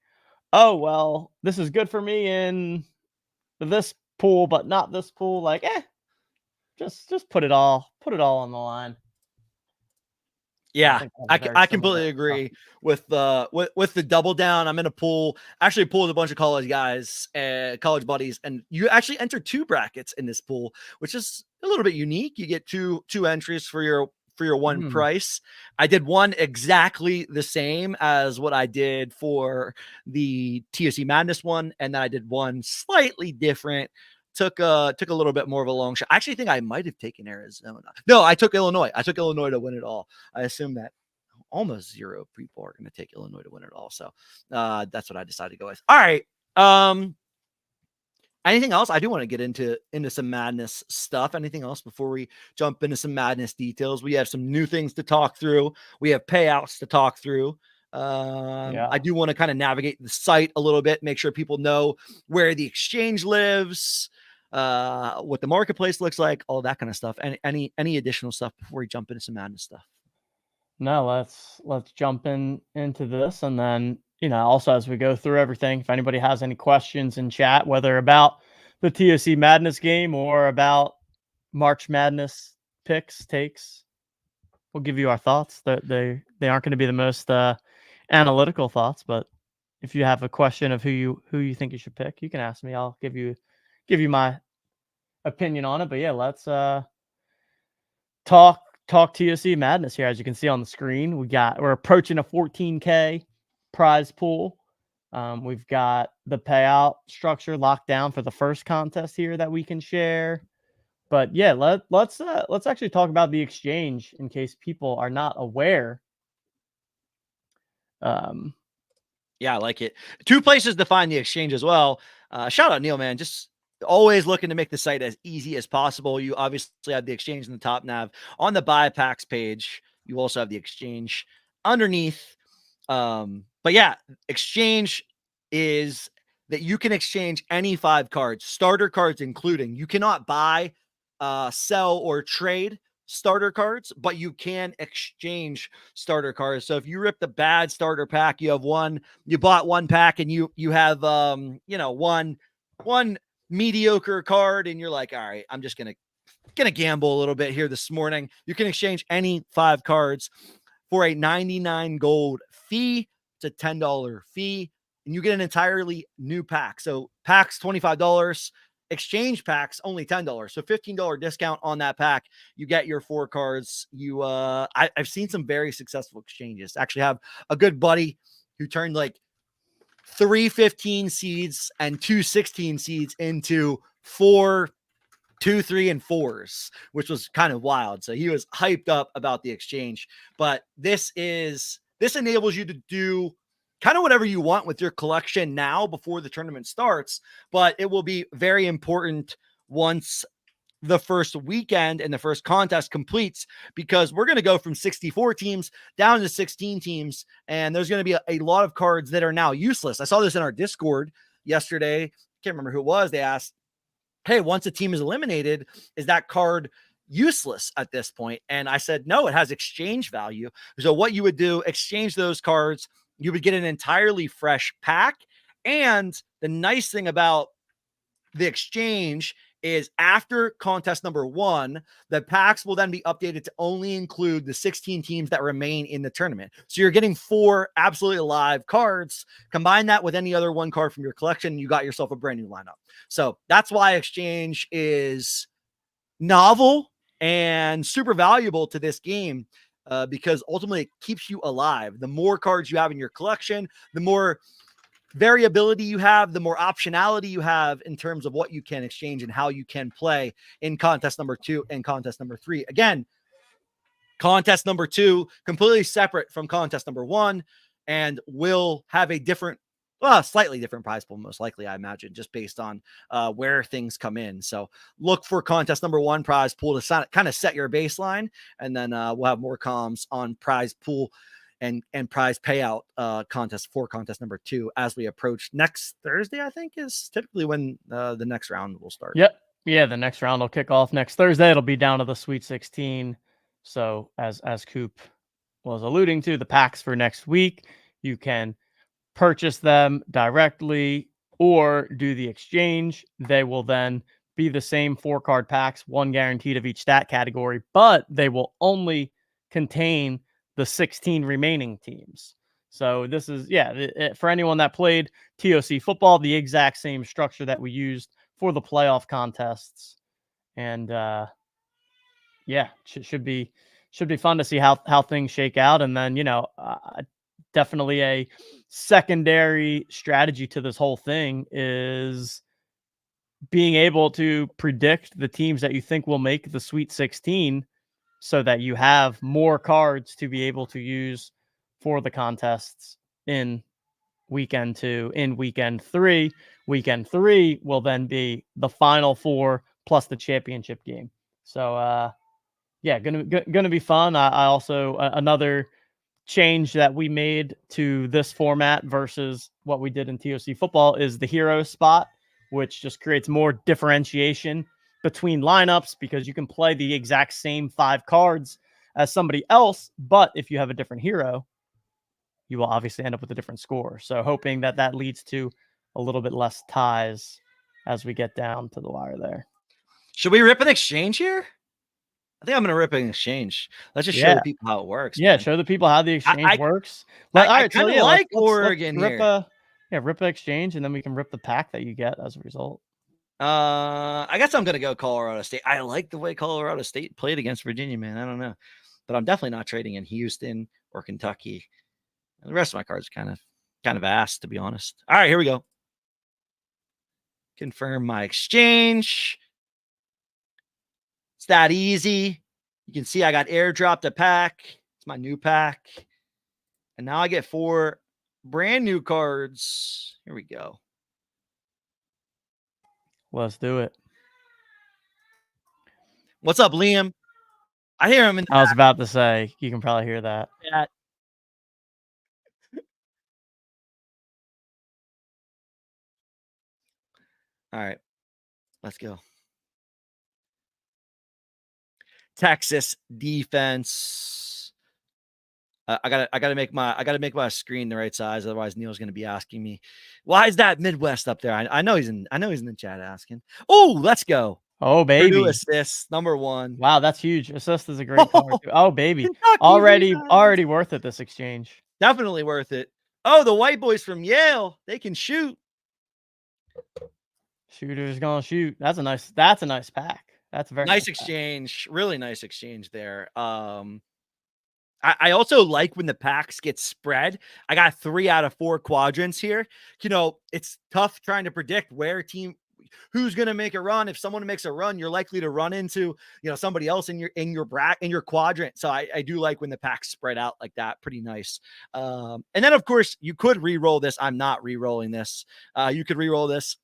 oh, well, this is good for me in this pool, but not this pool. Like, just put it all on the line. Yeah, I completely agree with the double down. I'm in a pool, actually a pool with a bunch of college guys, college buddies, and you actually enter 2 brackets in this pool, which is a little bit unique. You get two entries for your one price. I did one exactly the same as what I did for the TOC Madness one, and then I did one slightly different. Took a little bit more of a long shot. I actually think I might have taken Arizona. No, I took Illinois. I took Illinois to win it all. I assume that almost 0 people are going to take Illinois to win it all. So that's what I decided to go with. All right. Anything else? I do want to get into some madness stuff. Anything else before we jump into some madness details? We have some new things to talk through. We have payouts to talk through. I do want to kind of navigate the site a little bit, make sure people know where the exchange lives, what the marketplace looks like, all that kind of stuff. Any additional stuff before we jump into some madness stuff? No, let's jump into this, and then also as we go through everything, if anybody has any questions in chat, whether about the TOC Madness game or about March Madness picks, takes, we'll give you our thoughts. They aren't going to be the most analytical thoughts, but if you have a question of who you think you should pick, you can ask me. I'll give you my opinion on it. But yeah, let's talk TOC Madness here. As you can see on the screen, we're approaching a 14K prize pool. We've got the payout structure locked down for the first contest here that we can share. But yeah, let's actually talk about the exchange in case people are not aware. Yeah, I like it. 2 places to find the exchange as well. Shout out Neil, man. Just always looking to make the site as easy as possible. You obviously have the exchange in the top nav. On the buy packs page, you also have the exchange underneath. But yeah, exchange is that you can exchange any 5 cards, starter cards including. You cannot buy, sell, or trade starter cards, but you can exchange starter cards. So if you rip the bad starter pack, you bought 1 pack and you have one mediocre card, and you're like, all right, I'm just gonna gamble a little bit here this morning. You can exchange any 5 cards for a 99 gold fee. It's a $10 fee, and you get an entirely new pack. So packs $25. Exchange packs only $10, so $15 discount on that pack. You get your 4 cards. I've seen some very successful exchanges. Actually have a good buddy who turned like 3 15 seeds and 2 16 seeds into 4 2, 3, and 4s, which was kind of wild. So he was hyped up about the exchange. But this enables you to do kind of whatever you want with your collection now before the tournament starts, but it will be very important once the first weekend and the first contest completes, because we're going to go from 64 teams down to 16 teams, and there's going to be a lot of cards that are now useless. I saw this in our Discord yesterday. Can't remember who it was. They asked, hey, once a team is eliminated, is that card useless at this point? And I said, no, it has exchange value. So what you would do, exchange those cards, you would get an entirely fresh pack. And the nice thing about the exchange is after contest number 1, the packs will then be updated to only include the 16 teams that remain in the tournament. So you're getting 4 absolutely live cards. Combine that with any other 1 card from your collection, you got yourself a brand new lineup. So that's why exchange is novel and super valuable to this game, because ultimately it keeps you alive. The more cards you have in your collection, the more variability you have, the more optionality you have in terms of what you can exchange and how you can play in contest number 2 and contest number 3. Again, contest number 2 completely separate from contest number 1 and will have a different, slightly different prize pool, most likely, I imagine, just based on where things come in. So look for contest number 1 prize pool to kind of set your baseline, and then we'll have more comms on prize pool and prize payout contest for contest number 2 as we approach next Thursday. I think is typically when the next round will start. Yep. Yeah, the next round will kick off next Thursday. It'll be down to the Sweet 16. So as Cupe was alluding to, the packs for next week, you can purchase them directly or do the exchange. They will then be the same 4 card packs, 1 guaranteed of each stat category, but they will only contain the 16 remaining teams. So this is, for anyone that played TOC football, the exact same structure that we used for the playoff contests. And should be fun to see how things shake out. And then, definitely a secondary strategy to this whole thing is being able to predict the teams that you think will make the Sweet 16 so that you have more cards to be able to use for the contests in weekend 2. In weekend 3, Weekend 3 will then be the Final Four plus the championship game. So, yeah, gonna be fun. I also another change that we made to this format versus what we did in TOC football is the hero spot, which just creates more differentiation between lineups because you can play the exact same 5 cards as somebody else, but if you have a different hero, you will obviously end up with a different score. So hoping that that leads to a little bit less ties as we get down to the wire there. Should we rip an exchange here? I think I'm going to rip an exchange. Let's just show the people how it works. Yeah, man. show the people how the exchange works. I kind of like Oregon let's here. Rip an exchange, and then we can rip the pack that you get as a result. I guess I'm going to go Colorado State. I like the way Colorado State played against Virginia, man. I don't know. But I'm definitely not trading in Houston or Kentucky. And the rest of my cards are kind of ass, to be honest. All right, here we go. Confirm my exchange. It's that easy. You can see I got airdropped a pack. It's my new pack. And now I get 4 brand new cards. Here we go. Let's do it. What's up, Liam? I hear him in the I was about to say, you can probably hear that. Yeah. All right. Let's go. Texas defense. I gotta make my screen the right size. Otherwise, Neil's gonna be asking me, why is that Midwest up there? I know he's in the chat asking. Oh, let's go. Oh, baby. Purdue assists, number 1. Wow, that's huge. Assist is a great card. Oh, baby. Kentucky Already worth it, this exchange. Definitely worth it. Oh, the white boys from Yale. They can shoot. Shooter's gonna shoot. That's a nice pack. That's a very nice exchange. Pack. Really nice exchange there. I also like when the packs get spread. I got 3 out of 4 quadrants here. You know, it's tough trying to predict who's going to make a run. If someone makes a run, you're likely to run into, somebody else in your quadrant. So I do like when the packs spread out like that. Pretty nice. And then of course you could re-roll this. I'm not re-rolling this. You could re-roll this.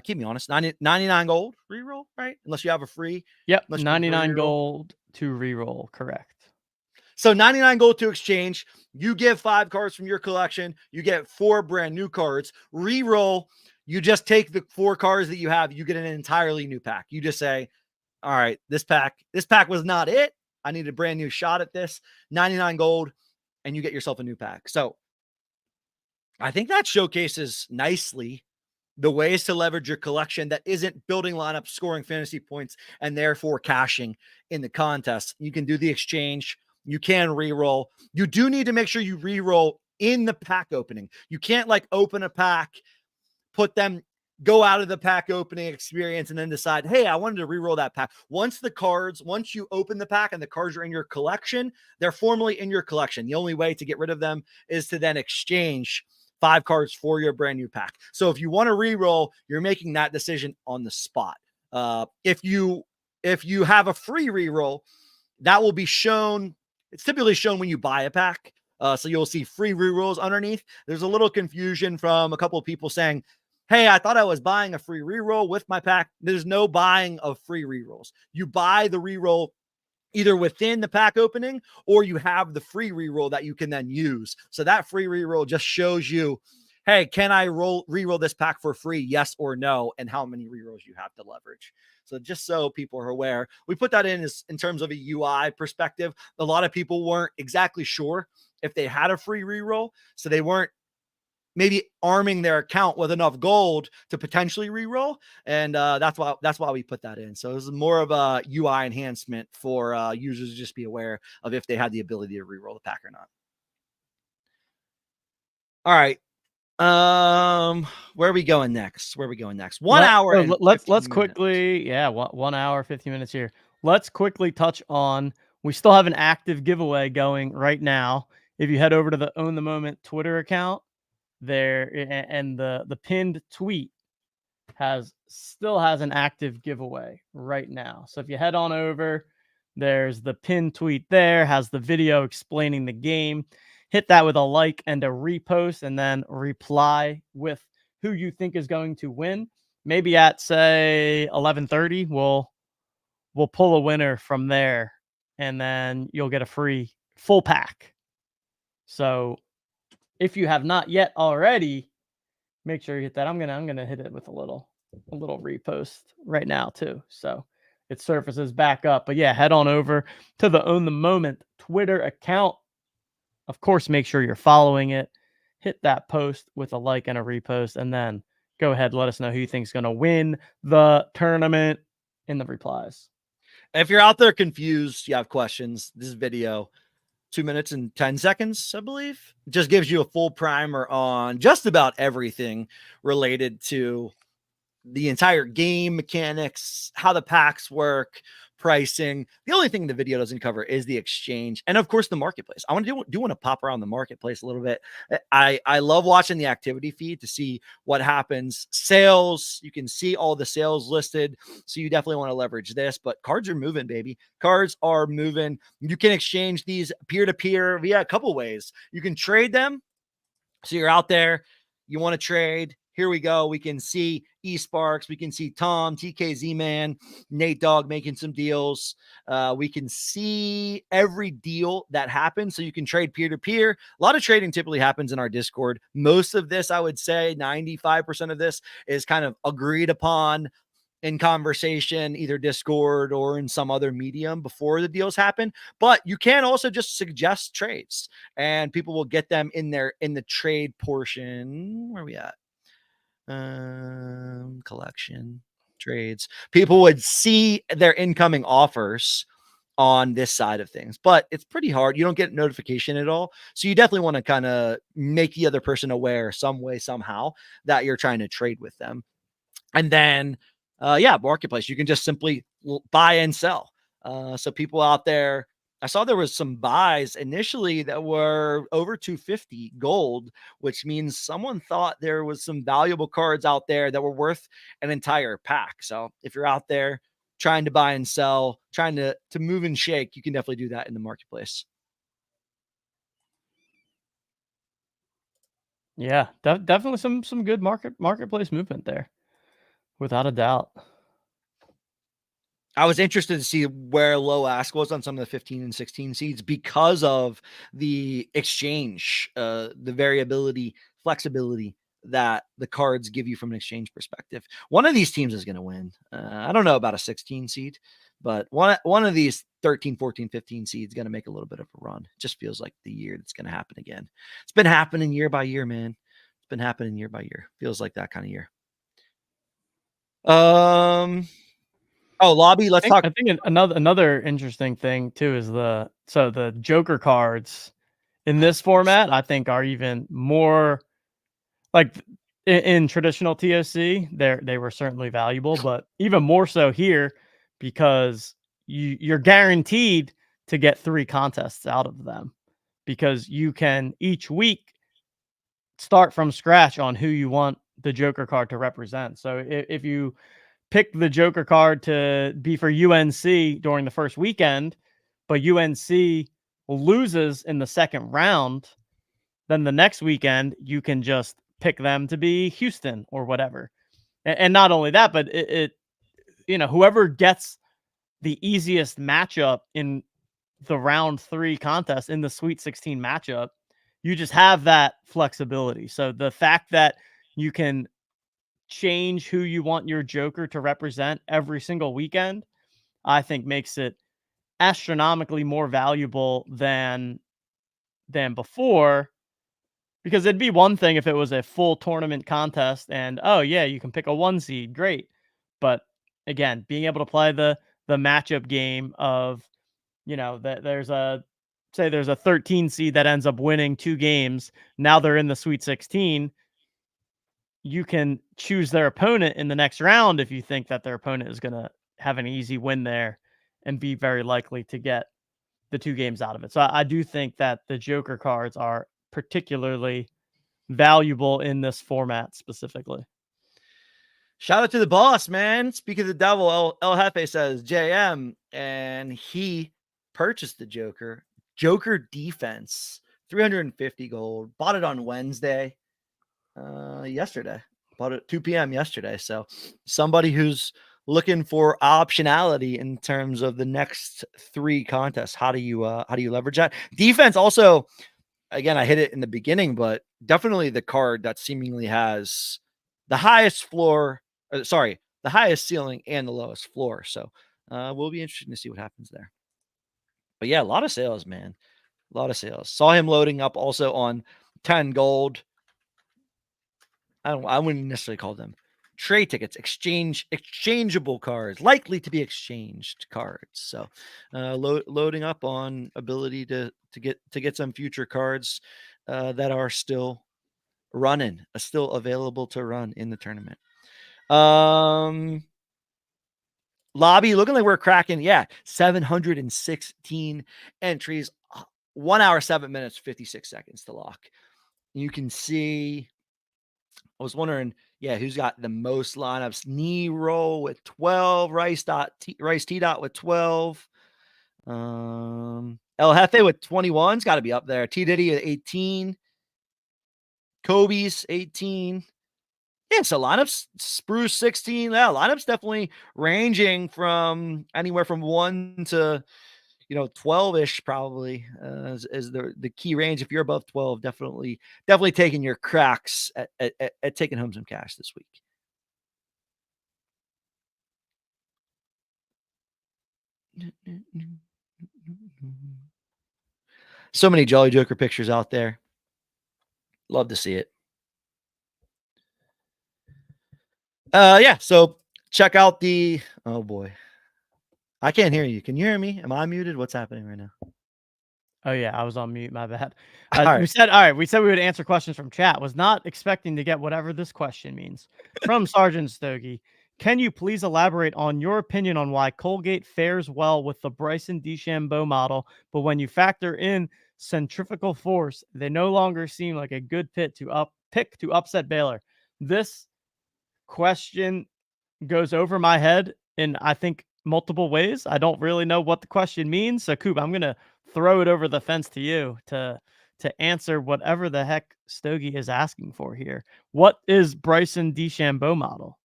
Keep me honest. 99 gold re-roll, right? Unless you have a free. Yep. 99 gold to re-roll. Correct. So 99 gold to exchange. You give 5 cards from your collection. You get 4 brand new cards. Reroll. You just take the 4 cards that you have. You get an entirely new pack. You just say, all right, this pack was not it. I need a brand new shot at this. 99 gold, and you get yourself a new pack. So I think that showcases nicely the ways to leverage your collection that isn't building lineups, scoring fantasy points, and therefore cashing in the contest. You can do the exchange. You can re-roll. You do need to make sure you re-roll in the pack opening. You can't open a pack, go out of the pack opening experience and then decide, hey, I wanted to re-roll that pack. Once you open the pack and the cards are in your collection, they're formally in your collection. The only way to get rid of them is to then exchange 5 cards for your brand new pack. So if you want to re-roll, you're making that decision on the spot. If you have a free re-roll, that will be shown. It's typically shown when you buy a pack. So you'll see free re-rolls underneath. There's a little confusion from a couple of people saying, hey, I thought I was buying a free re-roll with my pack. There's no buying of free re-rolls. You buy the re-roll either within the pack opening or you have the free re-roll that you can then use. So that free re-roll just shows you, hey, can I re-roll this pack for free? Yes or no, and how many re-rolls you have to leverage. So just so people are aware, we put that in terms of a UI perspective. A lot of people weren't exactly sure if they had a free re-roll, so they weren't maybe arming their account with enough gold to potentially re-roll. And that's why we put that in. So this is more of a UI enhancement for users to just be aware of if they had the ability to re-roll the pack or not. All right. Where are we going next? 1 hour. Let's quickly, 1 hour, 15 minutes here. Let's quickly touch on, we still have an active giveaway going right now. If you head over to the Own the Moment Twitter account there, and the pinned tweet still has an active giveaway right now. So if you head on over, there's the pinned tweet there, has the video explaining the game. Hit that with a like and a repost, and then reply with who you think is going to win. Maybe at say 11:30, we'll pull a winner from there, and then you'll get a free full pack. So if you have not yet already, make sure you hit that. I'm gonna hit it with a little repost right now too, so it surfaces back up. But yeah, head on over to the Own the Moment Twitter account. Of course, make sure you're following it. Hit that post with a like and a repost, and then go ahead, let us know who you think is going to win the tournament in the replies. If you're out there confused, you have questions, this video, 2 minutes and 10 seconds, I believe, just gives you a full primer on just about everything related to the entire game mechanics, how the packs work, pricing. The only thing the video doesn't cover is the exchange, and of course the marketplace. I want to do want to pop around the marketplace a little bit. I love watching the activity feed to see what happens. Sales, you can see all the sales listed, so you definitely want to leverage this. But cards are moving, baby. Cards are moving. You can exchange these peer-to-peer via a couple ways. You can trade them. So you're out there, you want to trade. Here we go. We can see eSparks. We can see Tom, TKZ Man, Nate Dogg making some deals. We can see every deal that happens. So you can trade peer-to-peer. A lot of trading typically happens in our Discord. Most of this, I would say 95% of this is kind of agreed upon in conversation, either Discord or in some other medium before the deals happen. But you can also just suggest trades and people will get them in the trade portion. Where are we at? Collection trades. People would see their incoming offers on this side of things, but it's pretty hard. You don't get notification at all. So you definitely want to kind of make the other person aware some way, somehow that you're trying to trade with them. And then, marketplace, you can just simply buy and sell. So people out there, I saw there was some buys initially that were over 250 gold, which means someone thought there was some valuable cards out there that were worth an entire pack. So if you're out there trying to buy and sell, trying to move and shake, you can definitely do that in the marketplace. Yeah, definitely some good marketplace movement there, without a doubt. I was interested to see where low ask was on some of the 15 and 16 seeds because of the exchange, the variability, flexibility that the cards give you from an exchange perspective. One of these teams is going to win. I don't know about a 16 seed, but one of these 13, 14, 15 seeds going to make a little bit of a run. It just feels like the year that's going to happen again. It's been happening year by year, man. It's been happening year by year. Feels like that kind of year. Lobby. Let's talk. I think another interesting thing too is the Joker cards in this format, I think, are even more like in traditional TOC. They were certainly valuable, but even more so here because you're guaranteed to get 3 contests out of them because you can each week start from scratch on who you want the Joker card to represent. So if you pick the Joker card to be for UNC during the first weekend, but UNC loses in the second round, then the next weekend you can just pick them to be Houston or whatever. And not only that, but it whoever gets the easiest matchup in the round 3 contest in the Sweet 16 matchup, you just have that flexibility. So the fact that you can change who you want your Joker to represent every single weekend, I think makes it astronomically more valuable than before. Because it'd be one thing if it was a full tournament contest and, oh yeah, you can pick a 1 seed, great. But again, being able to play the matchup game of, that there's a 13 seed that ends up winning 2 games. Now they're in the Sweet 16. You can choose their opponent in the next round if you think that their opponent is going to have an easy win there and be very likely to get the 2 games out of it. So I do think that the Joker cards are particularly valuable in this format specifically. Shout out to the boss, man. Speak of the devil, El Jefe says JM, and he purchased the Joker defense, 350 gold. Bought it on Wednesday, yesterday. Bought it at 2 p.m. yesterday. So somebody who's looking for optionality in terms of the next 3 contests. How do you leverage that? Defense also, again, I hit it in the beginning, but definitely the card that seemingly has the highest floor, the highest ceiling and the lowest floor. So we'll be interested to see what happens there. But yeah, a lot of sales, man. A lot of sales. Saw him loading up also on 10 gold. I wouldn't necessarily call them trade tickets, exchangeable cards, likely to be exchanged cards. So loading up on ability to get some future cards that are still running, still available to run in the tournament. Lobby looking like we're cracking. Yeah, 716 entries, 1 hour, 7 minutes, 56 seconds to lock. You can see, I was wondering, yeah, who's got the most lineups? Nero with 12, Rice T dot with 12. El Jefe with 21's got to be up there. T Diddy at 18. Kobe's 18. Yeah, so lineups, Spruce 16. Yeah, lineups definitely ranging from anywhere from 1 to 12-ish probably is the key range. If you're above 12, definitely taking your cracks at taking home some cash this week. So many Jolly Joker pictures out there. Love to see it. Yeah, so check out the, oh boy. I can't hear you. Can you hear me? Am I muted? What's happening right now? Oh yeah, I was on mute. My bad. All right. We said we would answer questions from chat. Was not expecting to get whatever this question means from Sergeant Stogie. Can you please elaborate on your opinion on why Colgate fares well with the Bryson DeChambeau model, but when you factor in centrifugal force, they no longer seem like a good pick to upset Baylor? This question goes over my head in, I think, multiple ways. I don't really know what the question means. So, Cupe, I'm gonna throw it over the fence to you to answer whatever the heck Stogie is asking for here. What is Bryson DeChambeau model?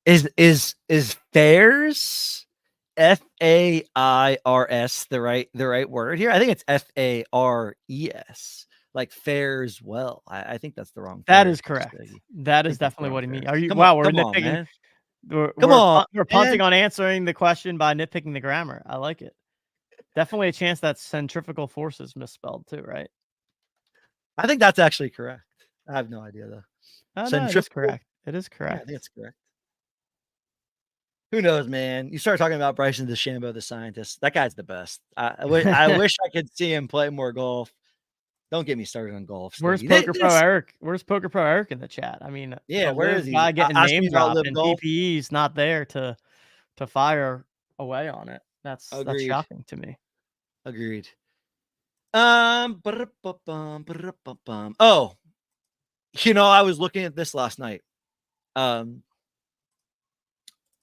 Is fairs FAIRS the right word here? I think it's FARES, like fares well. I think that's the wrong. That is correct. That is definitely what he means. Are you? Come wow, on, we're come on, nitpicking. man. We're punting on answering the question by nitpicking the grammar. I like it. Definitely a chance that centrifugal force is misspelled too, right? I think that's actually correct. I have no idea though. Oh, no, it is correct. It is correct. Yeah, I think it's correct. Who knows, man? You start talking about Bryson DeChambeau, the scientist. That guy's the best. I wish I could see him play more golf. Don't get me started on golf. Where's Poker Pro Eric? Where's Poker Pro Eric in the chat? I mean, yeah, where is he? Guy getting name dropped and PPE's not there to fire away on it. That's shocking to me. Agreed. Oh, I was looking at this last night.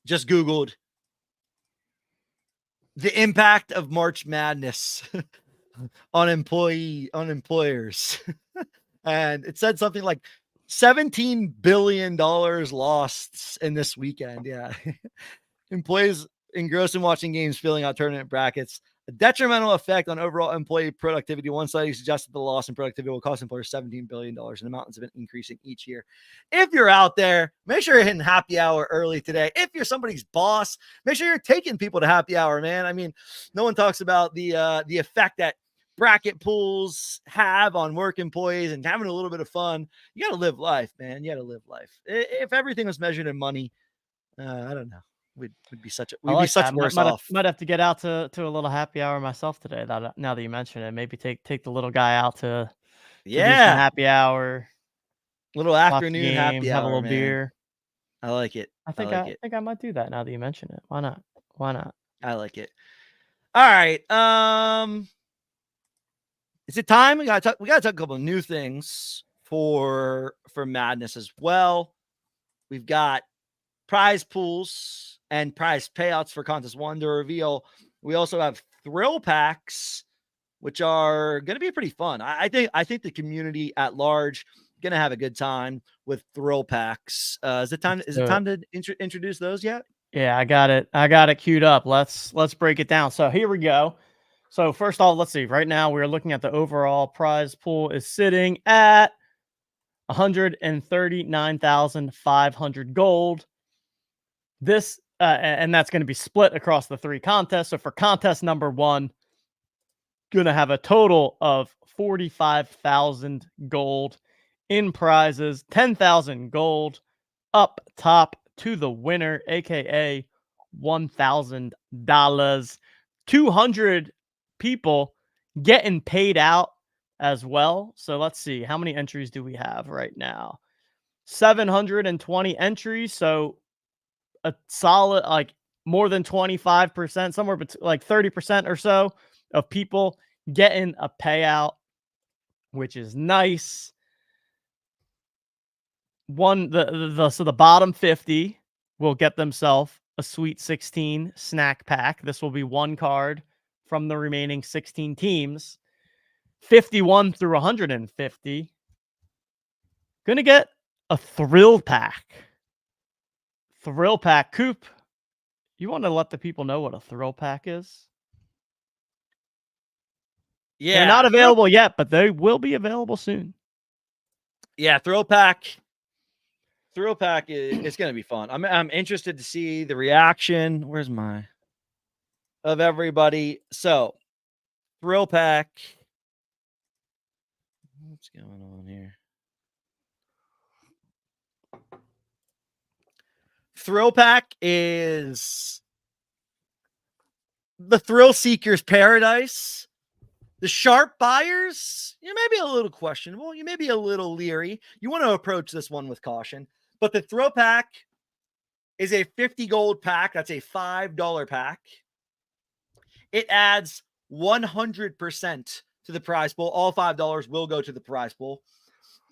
Just Googled the impact of March Madness on employers. And it said something like $17 billion lost in this weekend. Yeah. Employees engrossed in watching games, filling out tournament brackets. A detrimental effect on overall employee productivity. One study suggested the loss in productivity will cost employers $17 billion, and the mountains have been increasing each year. If you're out there, make sure you're hitting happy hour early today. If you're somebody's boss, make sure you're taking people to happy hour, man. I mean, no one talks about the effect that bracket pools have on work employees and having a little bit of fun. You got to live life, man. You got to live life. If everything was measured in money, I don't know. We'd be such worse off. Might have to get out to a little happy hour myself today. Now that you mention it, maybe take the little guy out to do some happy hour, little afternoon game, happy hour, have a little man. beer. I like it. I think I might do that now that you mention it. Why not? I like it. All right. Is it time? We gotta talk a couple of new things for Madness as well. We've got prize pools and prize payouts for contest 1 to reveal. We also have thrill packs, which are going to be pretty fun. I think the community at large gonna have a good time with thrill packs. Is it time to introduce those yet? Yeah, I got it queued up. Let's break it down. So here we go. So first off, let's see. Right now we're looking at the overall prize pool is sitting at 139,500 gold. This and that's going to be split across the 3 contests. So for contest number 1, going to have a total of 45,000 gold in prizes, 10,000 gold up top to the winner, aka $1,000. 200 people getting paid out as well. So let's see, how many entries do we have right now? 720 entries. So a solid, like more than 25%, somewhere between like 30% or so of people getting a payout, which is nice. So the bottom 50 will get themselves a Sweet 16 snack pack. This will be 1 card from the remaining 16 teams. 51 through 150 gonna get a thrill pack. Thrill pack. Cupe, you want to let the people know what a thrill pack is? Yeah, they're not available yet, but they will be available soon. Yeah, thrill pack is going to be fun. I'm interested to see the reaction. Where's my of everybody? So, thrill pack. What's going on here? Thrill pack is the thrill seeker's paradise. The sharp buyers, you may be a little questionable. You may be a little leery. You want to approach this one with caution. But the thrill pack is a 50 gold pack. That's a $5 pack. It adds 100% to the prize pool. All $5 will go to the prize pool.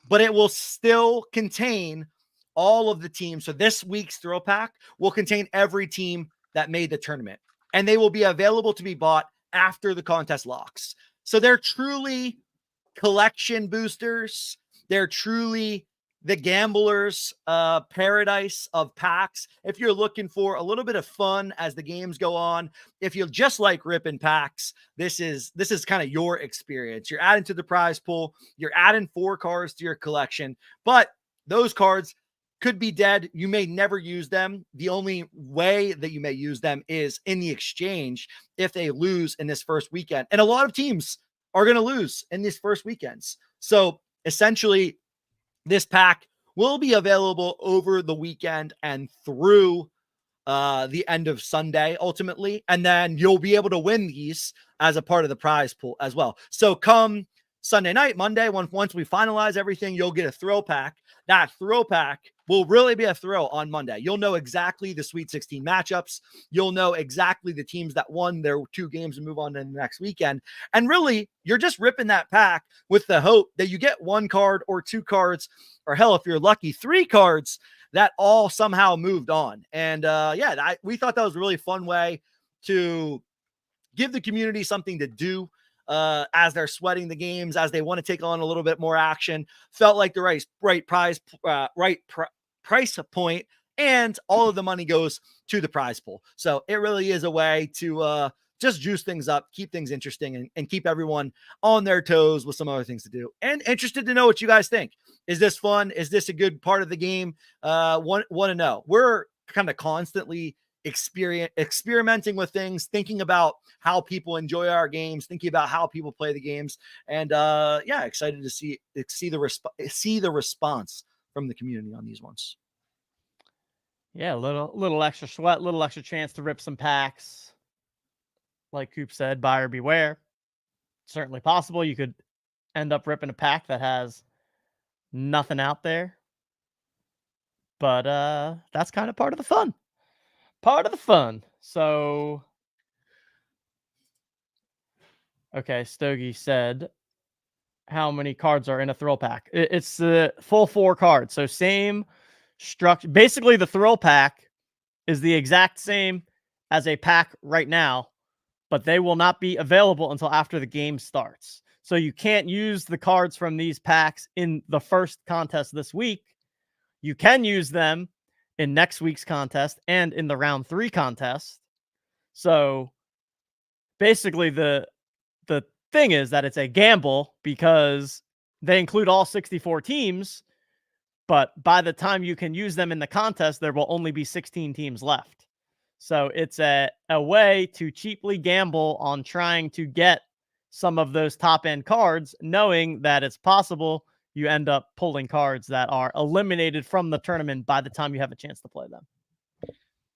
But it will still contain all of the teams. So this week's thrill pack will contain every team that made the tournament. And they will be available to be bought after the contest locks. So they're truly collection boosters. They're truly the gambler's paradise of packs. If you're looking for a little bit of fun as the games go on, if you just like ripping packs, this is kind of your experience. You're adding to the prize pool. You're adding 4 cards to your collection, but those cards could be dead. You may never use them. The only way that you may use them is in the exchange if they lose in this first weekend. And a lot of teams are going to lose in these first weekends. So essentially, this pack will be available over the weekend and through the end of Sunday, ultimately. And then you'll be able to win these as a part of the prize pool as well. So come Sunday night, Monday, once we finalize everything, you'll get a thrill pack. That thrill pack will really be a thrill on Monday. You'll know exactly the Sweet 16 matchups. You'll know exactly the teams that won their 2 games and move on to the next weekend. And really, you're just ripping that pack with the hope that you get 1 card or 2 cards, or hell, if you're lucky, 3 cards that all somehow moved on. And we thought that was a really fun way to give the community something to do as they're sweating the games, as they want to take on a little bit more action. Felt like the right price point, and all of the money goes to the prize pool. So it really is a way to just juice things up, keep things interesting, and keep everyone on their toes with some other things to do. And interested to know what you guys think. Is this fun? Is this a good part of the game? Want to know. We're kind of constantly experimenting with things, thinking about how people enjoy our games, thinking about how people play the games, and excited to see the response from the community on these ones. Yeah, a little extra sweat, little extra chance to rip some packs. Like Coop said, buyer beware. Certainly possible. You could end up ripping a pack that has nothing out there. But that's kind of part of the fun. So, okay, Stogie said, how many cards are in a thrill pack? It's the full 4 cards. So same structure. Basically, the thrill pack is the exact same as a pack right now, but they will not be available until after the game starts. So you can't use the cards from these packs in the first contest this week. You can use them in next week's contest and in the round 3 contest. So basically the thing is that it's a gamble because they include all 64 teams, but by the time you can use them in the contest, there will only be 16 teams left. So it's a way to cheaply gamble on trying to get some of those top-end cards, knowing that it's possible you end up pulling cards that are eliminated from the tournament by the time you have a chance to play them.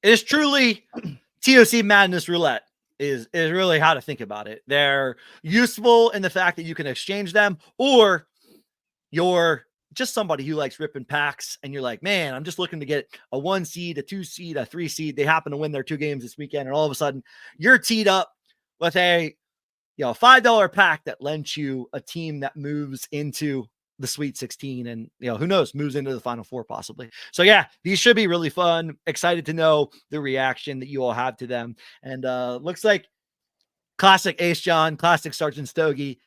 It is truly TOC Madness roulette is really how to think about it. They're useful in the fact that you can exchange them, or you're just somebody who likes ripping packs and you're like, man, I'm just looking to get a 1 seed, a 2 seed, a 3 seed. They happen to win their 2 games this weekend, and all of a sudden you're teed up with a $5 pack that lends you a team that moves into the Sweet 16 and, who knows, moves into the Final Four possibly. So yeah, these should be really fun. Excited to know the reaction that you all have to them. And looks like classic Ace John, classic Sergeant Stogie,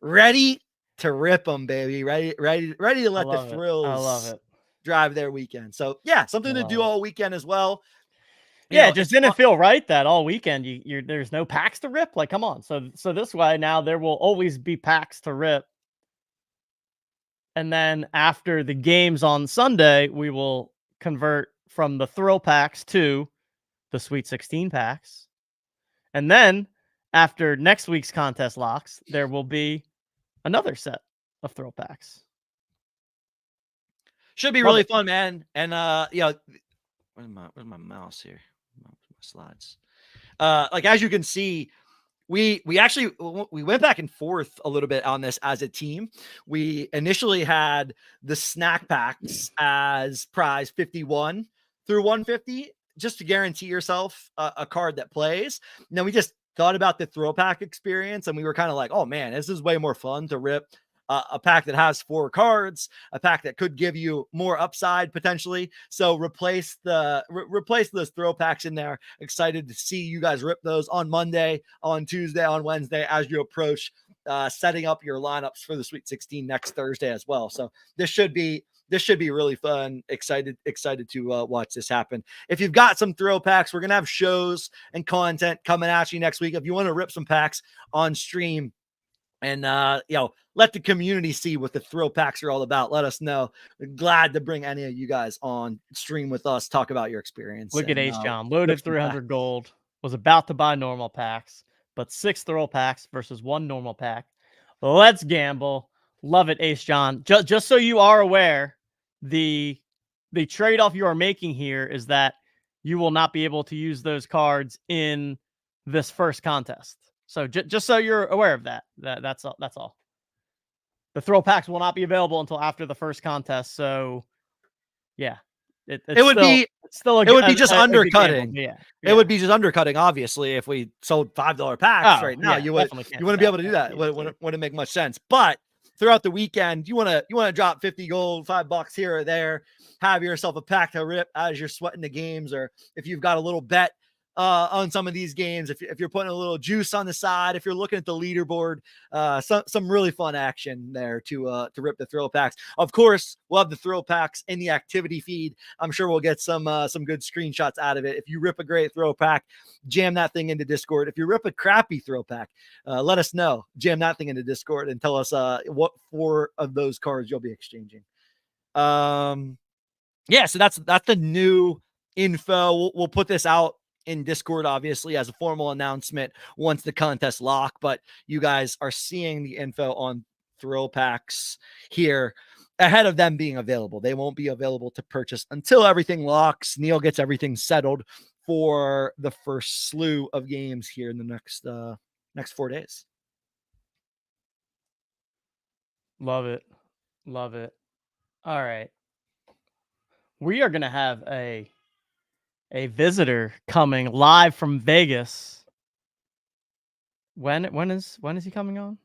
ready to rip them, baby. Ready to let the thrills drive their weekend. So yeah, something to do all weekend as well. Yeah, it just didn't feel right that all weekend there's no packs to rip. Like, come on. So this way now there will always be packs to rip. And then after the games on Sunday, we will convert from the thrill packs to the Sweet 16 packs. And then after next week's contest locks, there will be another set of thrill packs. Should be really fun, man. And where's my mouse here? My slides. Like, as you can see, we went back and forth a little bit on this as a team. We initially had the snack packs as prize 51 through 150, just to guarantee yourself a card that plays. And then we just thought about the thrill pack experience, and we were kind of like, oh man, this is way more fun to rip a pack that has 4 cards, a pack that could give you more upside potentially. So replace those throw packs in there. Excited to see you guys rip those on Monday, on Tuesday, on Wednesday, as you approach setting up your lineups for the Sweet 16 next Thursday as well. So this should be really fun. Excited to watch this happen. If you've got some throw packs, we're going to have shows and content coming at you next week. If you want to rip some packs on stream and, let the community see what the thrill packs are all about, let us know. Glad to bring any of you guys on stream with us, talk about your experience. Look at Ace John, loaded 300 gold, was about to buy normal packs, but 6 thrill packs versus 1 normal pack. Let's gamble. Love it, Ace John. Just so you are aware, the trade-off you are making here is that you will not be able to use those cards in this first contest. So just so you're aware of that's all. The throw packs will not be available until after the first contest. So yeah, it would be just undercutting. It would be just undercutting. Obviously, if we sold $5 packs right now, you wouldn't be able to do that. Wouldn't make much sense. But throughout the weekend, you want to drop 50 gold, $5 here or there, have yourself a pack to rip as you're sweating the games, or if you've got a little bet on some of these games, if you're putting a little juice on the side, if you're looking at the leaderboard, some really fun action there to rip the thrill packs. Of course, we'll have the thrill packs in the activity feed. I'm sure we'll get some good screenshots out of it. If you rip a great throw pack, jam that thing into Discord. If you rip a crappy throw pack, let us know. Jam that thing into Discord and tell us what 4 of those cards you'll be exchanging. Yeah, so that's the new info. We'll put this out in Discord, obviously, as a formal announcement once the contest lock, but you guys are seeing the info on thrill packs here ahead of them being available. They won't be available to purchase until everything locks. Neil gets everything settled for the first slew of games here in the next 4 days. Love it. All right. We are going to have a visitor coming live from Vegas. When is he coming on?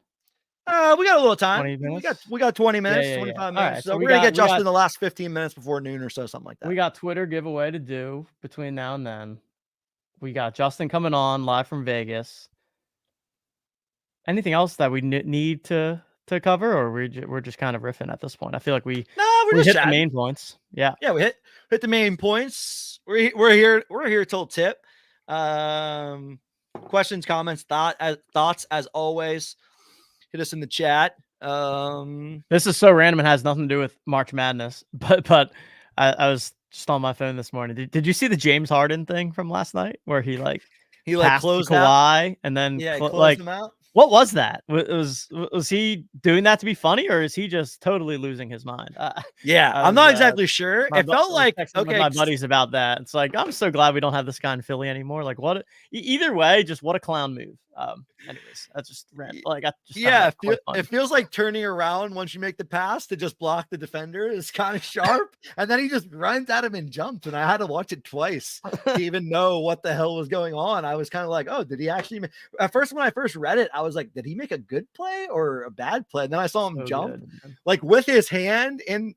We got a little time. 20 minutes? We got 20 minutes, 25 minutes. Right, so we're going to get Justin the last 15 minutes before noon or so, something like that. We got Twitter giveaway to do between now and then. We got Justin coming on live from Vegas. Anything else that we need to cover, or we're just kind of riffing at this point? I feel like we We're just hit the chatting. main points. Yeah. Yeah, we hit the main points. We're here till tip. Questions, comments, thoughts as always. Hit us in the chat. This is so random and has nothing to do with March Madness, but I was just on my phone this morning. Did you see the James Harden thing from last night where he passed closed to out. Kawhi and then Closed them out. What was that? Was he doing that to be funny, or is he just totally losing his mind? I'm not exactly sure. It felt like with my buddies about that. It's like, I'm so glad we don't have this guy in Philly anymore. Like, either way, just what a clown move. Anyways, that's just random. It feels like turning around once you make the pass to just block the defender is kind of sharp, and then he just runs at him and jumps. And I had to watch it twice to even know what the hell was going on. I was kind of like, oh, did he actually? At first, when I first read it, I was like, did he make a good play or a bad play? And then I saw him jump like with his hand in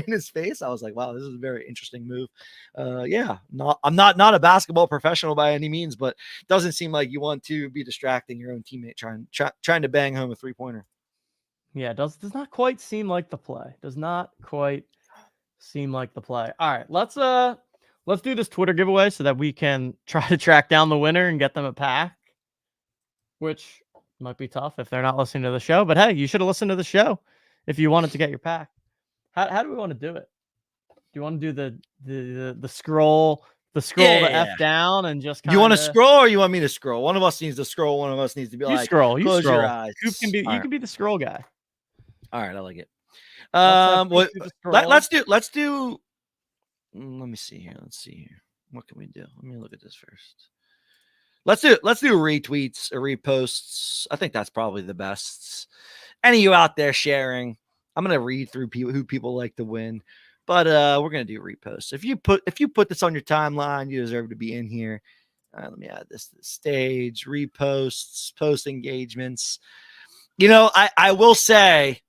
his face. I was like, wow, this is a very interesting move. I'm not a basketball professional by any means, but it doesn't seem like you want to be distracting your own teammate trying to bang home a 3-pointer. Yeah, does not quite seem like the play. Does not quite seem like the play. All right, let's do this Twitter giveaway so that we can try to track down the winner and get them a pack, which might be tough if they're not listening to the show. But hey, you should have listened to the show if you wanted to get your pack. How do we want to do it? Do you want to do the scroll? The F down and just you want to scroll or you want me to scroll? One of us needs to scroll. One of us needs to be you scroll. Your eyes. Cupe can be, you can be the scroll guy. All right, I like it. Let's do. Let me see here. Let's see here. What can we do? Let me look at this first. Let's do retweets or reposts. I think that's probably the best. Any of you out there sharing, I'm gonna read through who people like to win. But we're gonna do reposts. If you put this on your timeline, you deserve to be in here. All right, let me add this to the stage. Reposts, post engagements. I will say,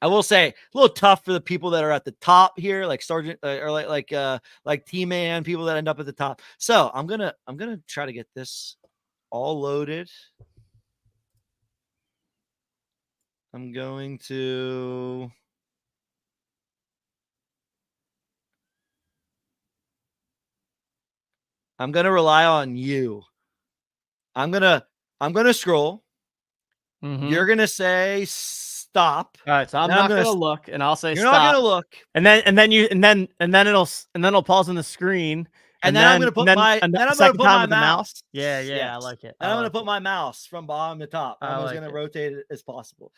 a little tough for the people that are at the top here, like Sergeant or like T-Man, people that end up at the top. So I'm gonna try to get this all loaded. I'm going to. I'm going to rely on you. I'm going to scroll. Mm-hmm. You're going to say stop. All right. So I'm not going to look and I'll say you're stop. You're not going to look. And then it'll pause on the screen. And then I'm going to put my mouse. Yeah. Yes. I like it. And I'm going to put my mouse from bottom to top. I'm just going to rotate it as possible.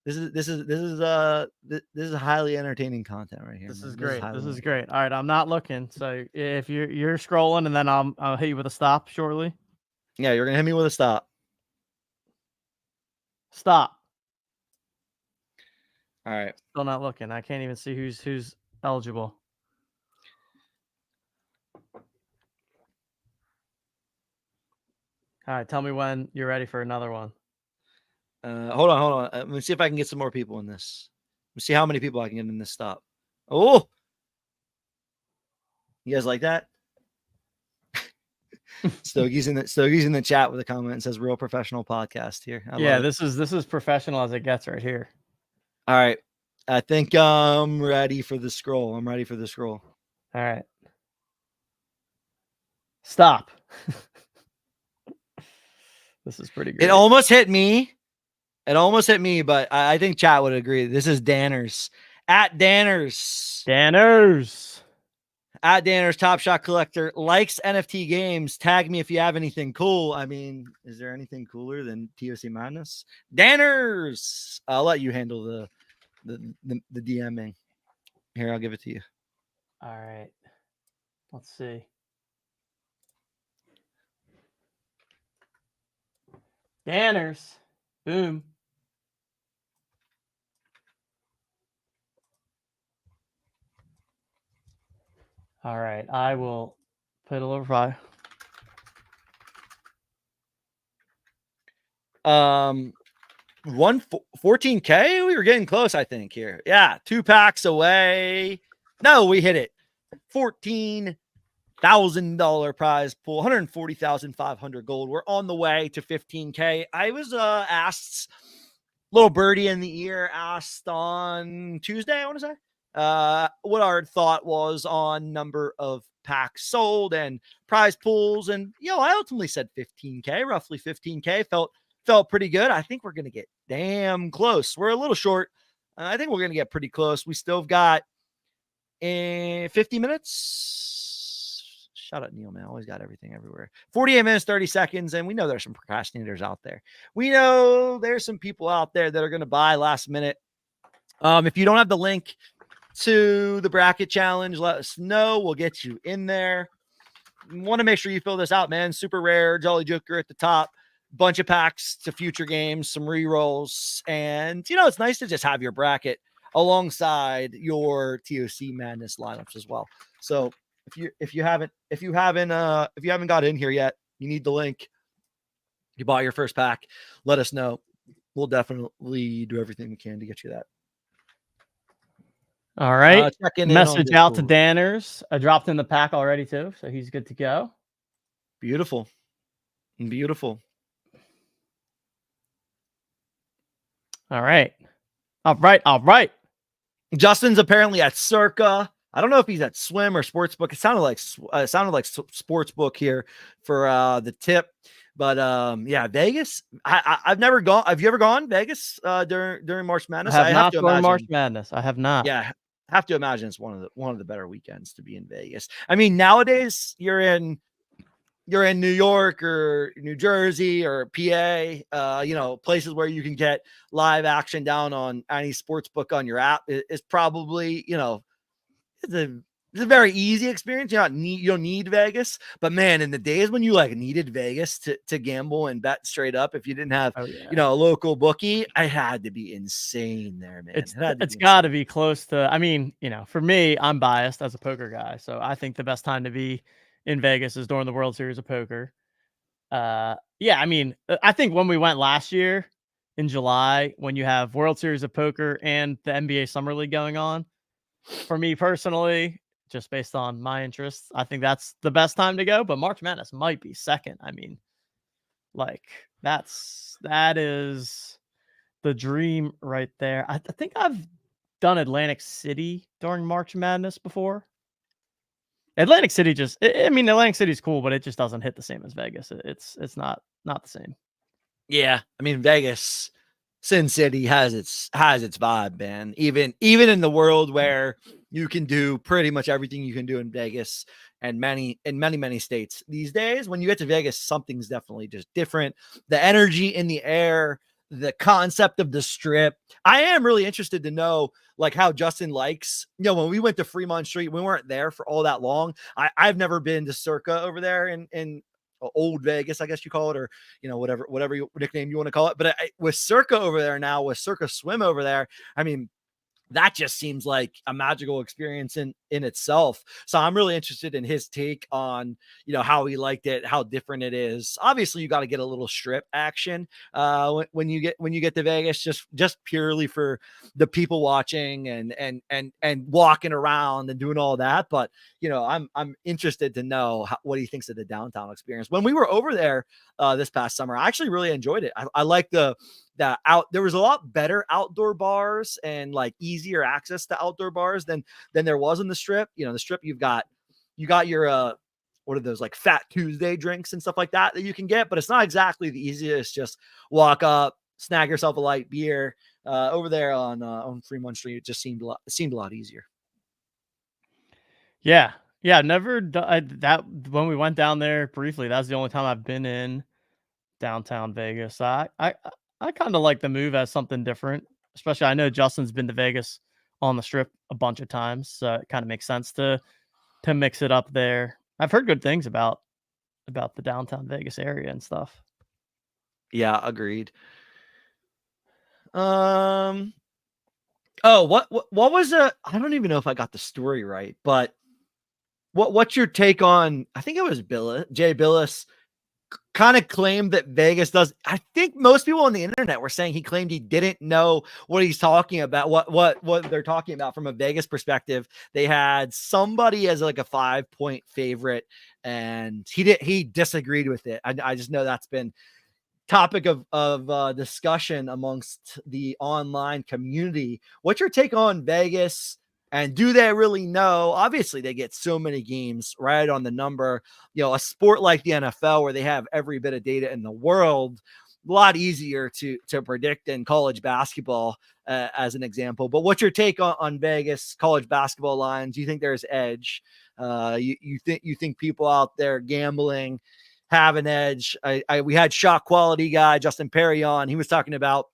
This is highly entertaining content right here. This is great. This is great. All right, I'm not looking. So if you're scrolling, and then I'll hit you with a stop shortly. Yeah, you're gonna hit me with a stop. Stop. All right. Still not looking. I can't even see who's eligible. All right, tell me when you're ready for another one. Hold on. Let me see if I can get some more people in this. Let me see how many people I can get in this stop. Oh, you guys like that? Stokey's in the chat with a comment and says "real professional podcast" here. This is professional as it gets right here. All right, I think I'm ready for the scroll. All right, stop. This is pretty great. It almost hit me. But I think chat would agree. This is Danners. At Danners. At Danners, Top Shot Collector, likes NFT games. Tag me if you have anything cool. I mean, is there anything cooler than TOC Madness? Danners. I'll let you handle the DMing. Here, I'll give it to you. All right. Let's see. Danners. Boom. All right, I will put a little fire. 14K. We were getting close, I think. Here, yeah, 2 packs away. No, we hit it. 14K. $1,000 prize pool, 140,500 gold. We're on the way to 15K. I was asked, little birdie in the ear asked on Tuesday, I want to say, what our thought was on number of packs sold and prize pools. And, I ultimately said 15K, roughly 15K. Felt pretty good. I think we're going to get damn close. We're a little short. I think we're going to get pretty close. We still got 50 minutes. Shout out Neil, man. Always got everything everywhere. 48 minutes, 30 seconds. And we know there's some procrastinators out there. We know there's some people out there that are going to buy last minute. If you don't have the link to the bracket challenge, let us know. We'll get you in there. Want to make sure you fill this out, man. Super rare, Jolly Joker at the top. Bunch of packs to future games, some re-rolls. And, it's nice to just have your bracket alongside your TOC Madness lineups as well. So if you haven't got in here yet, you need the link. You bought your first pack, let us know. We'll definitely do everything we can to get you that. All right. Message out to Danners. I dropped in the pack already too, so he's good to go. Beautiful. All right. Justin's apparently at Circa. I don't know if he's at Swim or Sportsbook. It sounded like Sportsbook here for the tip. But yeah, Vegas. I've never gone. Have you ever gone Vegas during March Madness? I have not gone March Madness. I have not. Yeah, I have to imagine it's one of the better weekends to be in Vegas. I mean, nowadays you're in New York or New Jersey or PA, places where you can get live action down on any sports book on your app is probably, it's a very easy experience. You don't need Vegas, but man, in the days when you needed Vegas to gamble and bet straight up, if you didn't have, a local bookie, I had to be insane there, man. It's got to be close to, for me, I'm biased as a poker guy. So I think the best time to be in Vegas is during the World Series of Poker. I think when we went last year in July, when you have World Series of Poker and the NBA Summer League going on, for me personally, just based on my interests, I think that's the best time to go. But March Madness might be second. That is the dream right there. I think I've done Atlantic City during March Madness before. Atlantic City Atlantic City's cool, but it just doesn't hit the same as Vegas. It's not the same. Yeah, Vegas, Sin City has its vibe, man. Even in the world where you can do pretty much everything you can do in Vegas and many states these days, when you get to Vegas, something's definitely just different. The energy in the air, the concept of the strip. I am really interested to know how Justin likes, when we went to Fremont Street, we weren't there for all that long. I've never been to Circa over there in old Vegas, I guess you call it, or, whatever nickname you want to call it. But with Circa over there now, with Circa Swim over there, that just seems like a magical experience in itself. So I'm really interested in his take on, how he liked it, how different it is. Obviously, you got to get a little strip action when you get to Vegas, just purely for the people watching and walking around and doing all that. But I'm interested to know what he thinks of the downtown experience. When we were over there this past summer, I actually really enjoyed it. I like there was a lot better outdoor bars and easier access to outdoor bars than there was in the strip. The strip, you got your what are those Fat Tuesday drinks and stuff like that you can get, but it's not exactly the easiest. Just walk up, snag yourself a light beer. Over there on Fremont Street, it just seemed a lot easier. Yeah, never that when we went down there briefly. That's the only time I've been in downtown Vegas. I kind of like the move as something different, especially I know Justin's been to Vegas on the strip a bunch of times, so it kind of makes sense to mix it up there. I've heard good things about the downtown Vegas area and stuff. Yeah, agreed. Oh, what was I don't even know if I got the story right, but what's your take on, I think it was Jay Billis kind of claimed that Vegas does. I think most people on the internet were saying he claimed he didn't know what he's talking about, what they're talking about from a Vegas perspective. They had somebody as like a 5-point favorite, and he disagreed with it. I just know that's been topic of discussion amongst the online community. What's your take on Vegas? And do they really know? Obviously, they get so many games right on the number. A sport like the NFL where they have every bit of data in the world, a lot easier to predict than college basketball, as an example. But what's your take on Vegas college basketball lines? Do you think there's edge? You think people out there gambling have an edge? We had shot quality guy Justin Perry on. He was talking about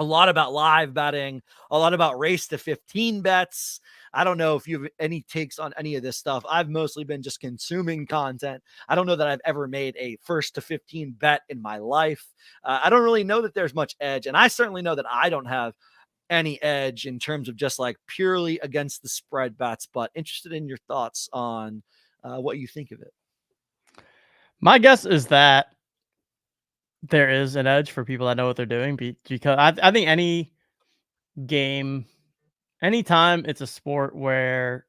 a lot about live betting, a lot about race to 15 bets. I don't know if you have any takes on any of this stuff. I've mostly been just consuming content. I don't know that I've ever made a first to 15 bet in my life. I don't really know that there's much edge. And I certainly know that I don't have any edge in terms of just like purely against the spread bets, but interested in your thoughts on what you think of it. My guess is that there is an edge for people that know what they're doing, because I think any game, anytime it's a sport where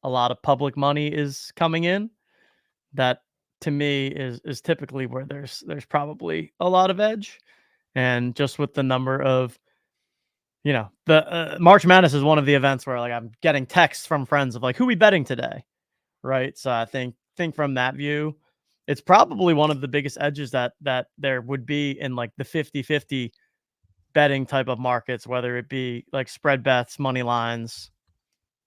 a lot of public money is coming in, that to me is typically where there's probably a lot of edge. And just with the number of, the March Madness is one of the events where like I'm getting texts from friends of like, who we betting today, right? So I think from that view, it's probably one of the biggest edges that there would be in like the 50-50 betting type of markets, whether it be like spread bets, money lines,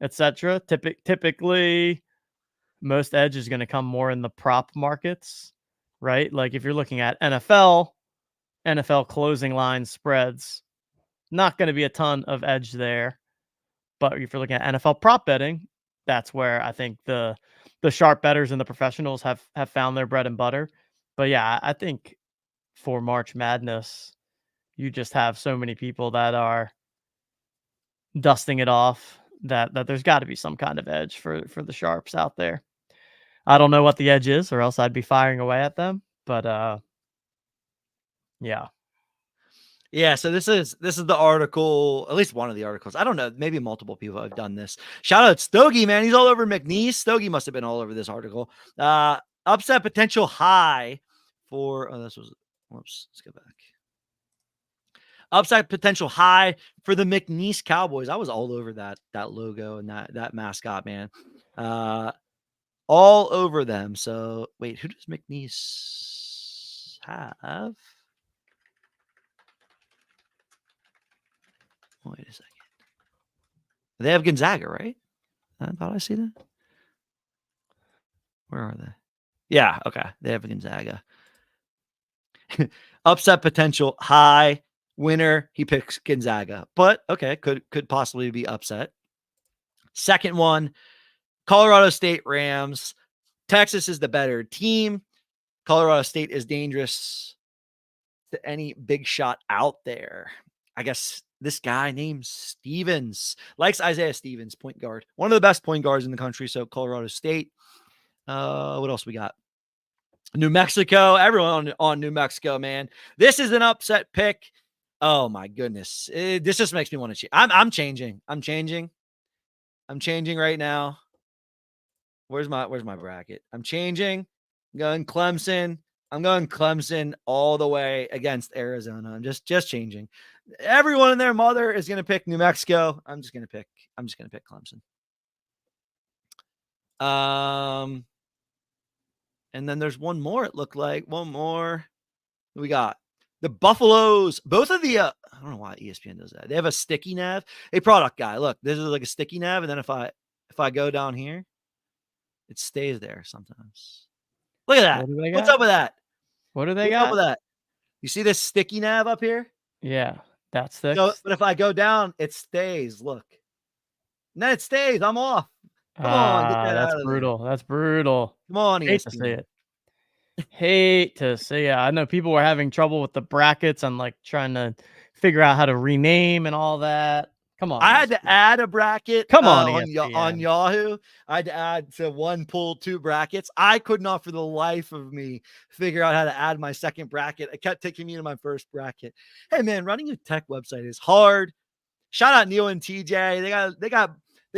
etc. Typically, most edge is going to come more in the prop markets, right? Like if you're looking at NFL closing line spreads, not going to be a ton of edge there. But if you're looking at NFL prop betting, that's where I think the sharp bettors and the professionals have found their bread and butter. But yeah, I think for March Madness, you just have so many people that are dusting it off that there's got to be some kind of edge for the sharps out there. I don't know what the edge is, or else I'd be firing away at them. But yeah. Yeah, so this is the article, at least one of the articles. I don't know, maybe multiple people have done this. Shout out Stogie, man. He's all over McNeese. Stogie must have been all over this article. Upset potential high for let's go back. Upside potential high for the McNeese Cowboys. I was all over that logo and that mascot, man. All over them. So wait, who does McNeese have? Wait a second. They have Gonzaga, right? I thought I see that. Where are they? Yeah, okay. They have Gonzaga. Upset potential high. Winner, he picks Gonzaga. But okay, could possibly be upset. Second one, Colorado State Rams. Texas is the better team. Colorado State is dangerous to any big shot out there. I guess this guy named Stevens likes Isaiah Stevens, point guard. One of the best point guards in the country. So Colorado State. What else we got? New Mexico. Everyone on New Mexico, man. This is an upset pick. Oh my goodness. This just makes me want to change. I'm changing. I'm changing right now. Where's my bracket? I'm changing. I'm going Clemson. I'm going Clemson all the way against Arizona. I'm just changing. Everyone and their mother is going to pick New Mexico. I'm just going to pick Clemson. And then there's one more. It looked like one more. We got the Buffaloes. Both of the I don't know why ESPN does that. They have a sticky nav. Hey, product guy, look, this is like a sticky nav, and then if I go down here, it stays there sometimes. Look at that. What's up with that? What do they got? What's up with that? You see this sticky nav up here? Yeah, that's thick. So, but if I go down, it stays. Look. And then it stays. I'm off. Come on, get that that's out of brutal. There. That's brutal. Come on, Hate ESPN. to see it. Hate to see it. I know people were having trouble with the brackets and like trying to figure out how to rename and all that. Come on. I had to add a bracket Come on, on ESPN. Yahoo. I had to add to one pool 2 brackets. I could not for the life of me figure out how to add my second bracket. It kept taking me to my first bracket. Hey man, running a tech website is hard. Shout out Neil and TJ. They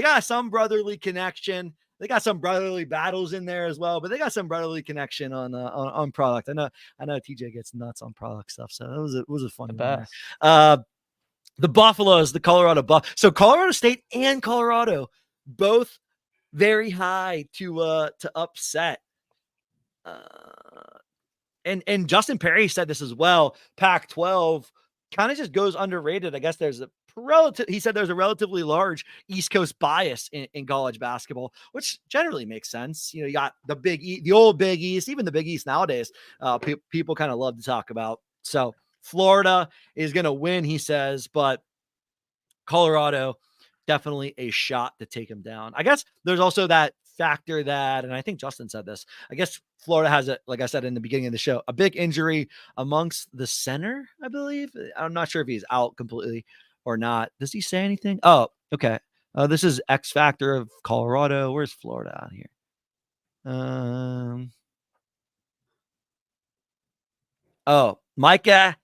got some brotherly connection. They got some brotherly battles in there as well, but they got some brotherly connection on product. I know TJ gets nuts on product stuff, so it was a fun The one there. best. The Buffaloes, the Colorado So Colorado State and Colorado, both very high to upset. And Justin Perry said this as well. Pac-12 kind of just goes underrated. I guess there's a relatively large East Coast bias in college basketball, which generally makes sense. You know, you got the old Big East, even the Big East nowadays. People kind of love to talk about. So Florida is going to win, he says, but Colorado definitely a shot to take him down. I guess there's also that factor that, and I think Justin said this, I guess Florida has like I said in the beginning of the show, a big injury amongst the center, I believe. I'm not sure if he's out completely or not. Does he say anything? Oh, okay. This is X factor of Colorado. Where's Florida out here? Micah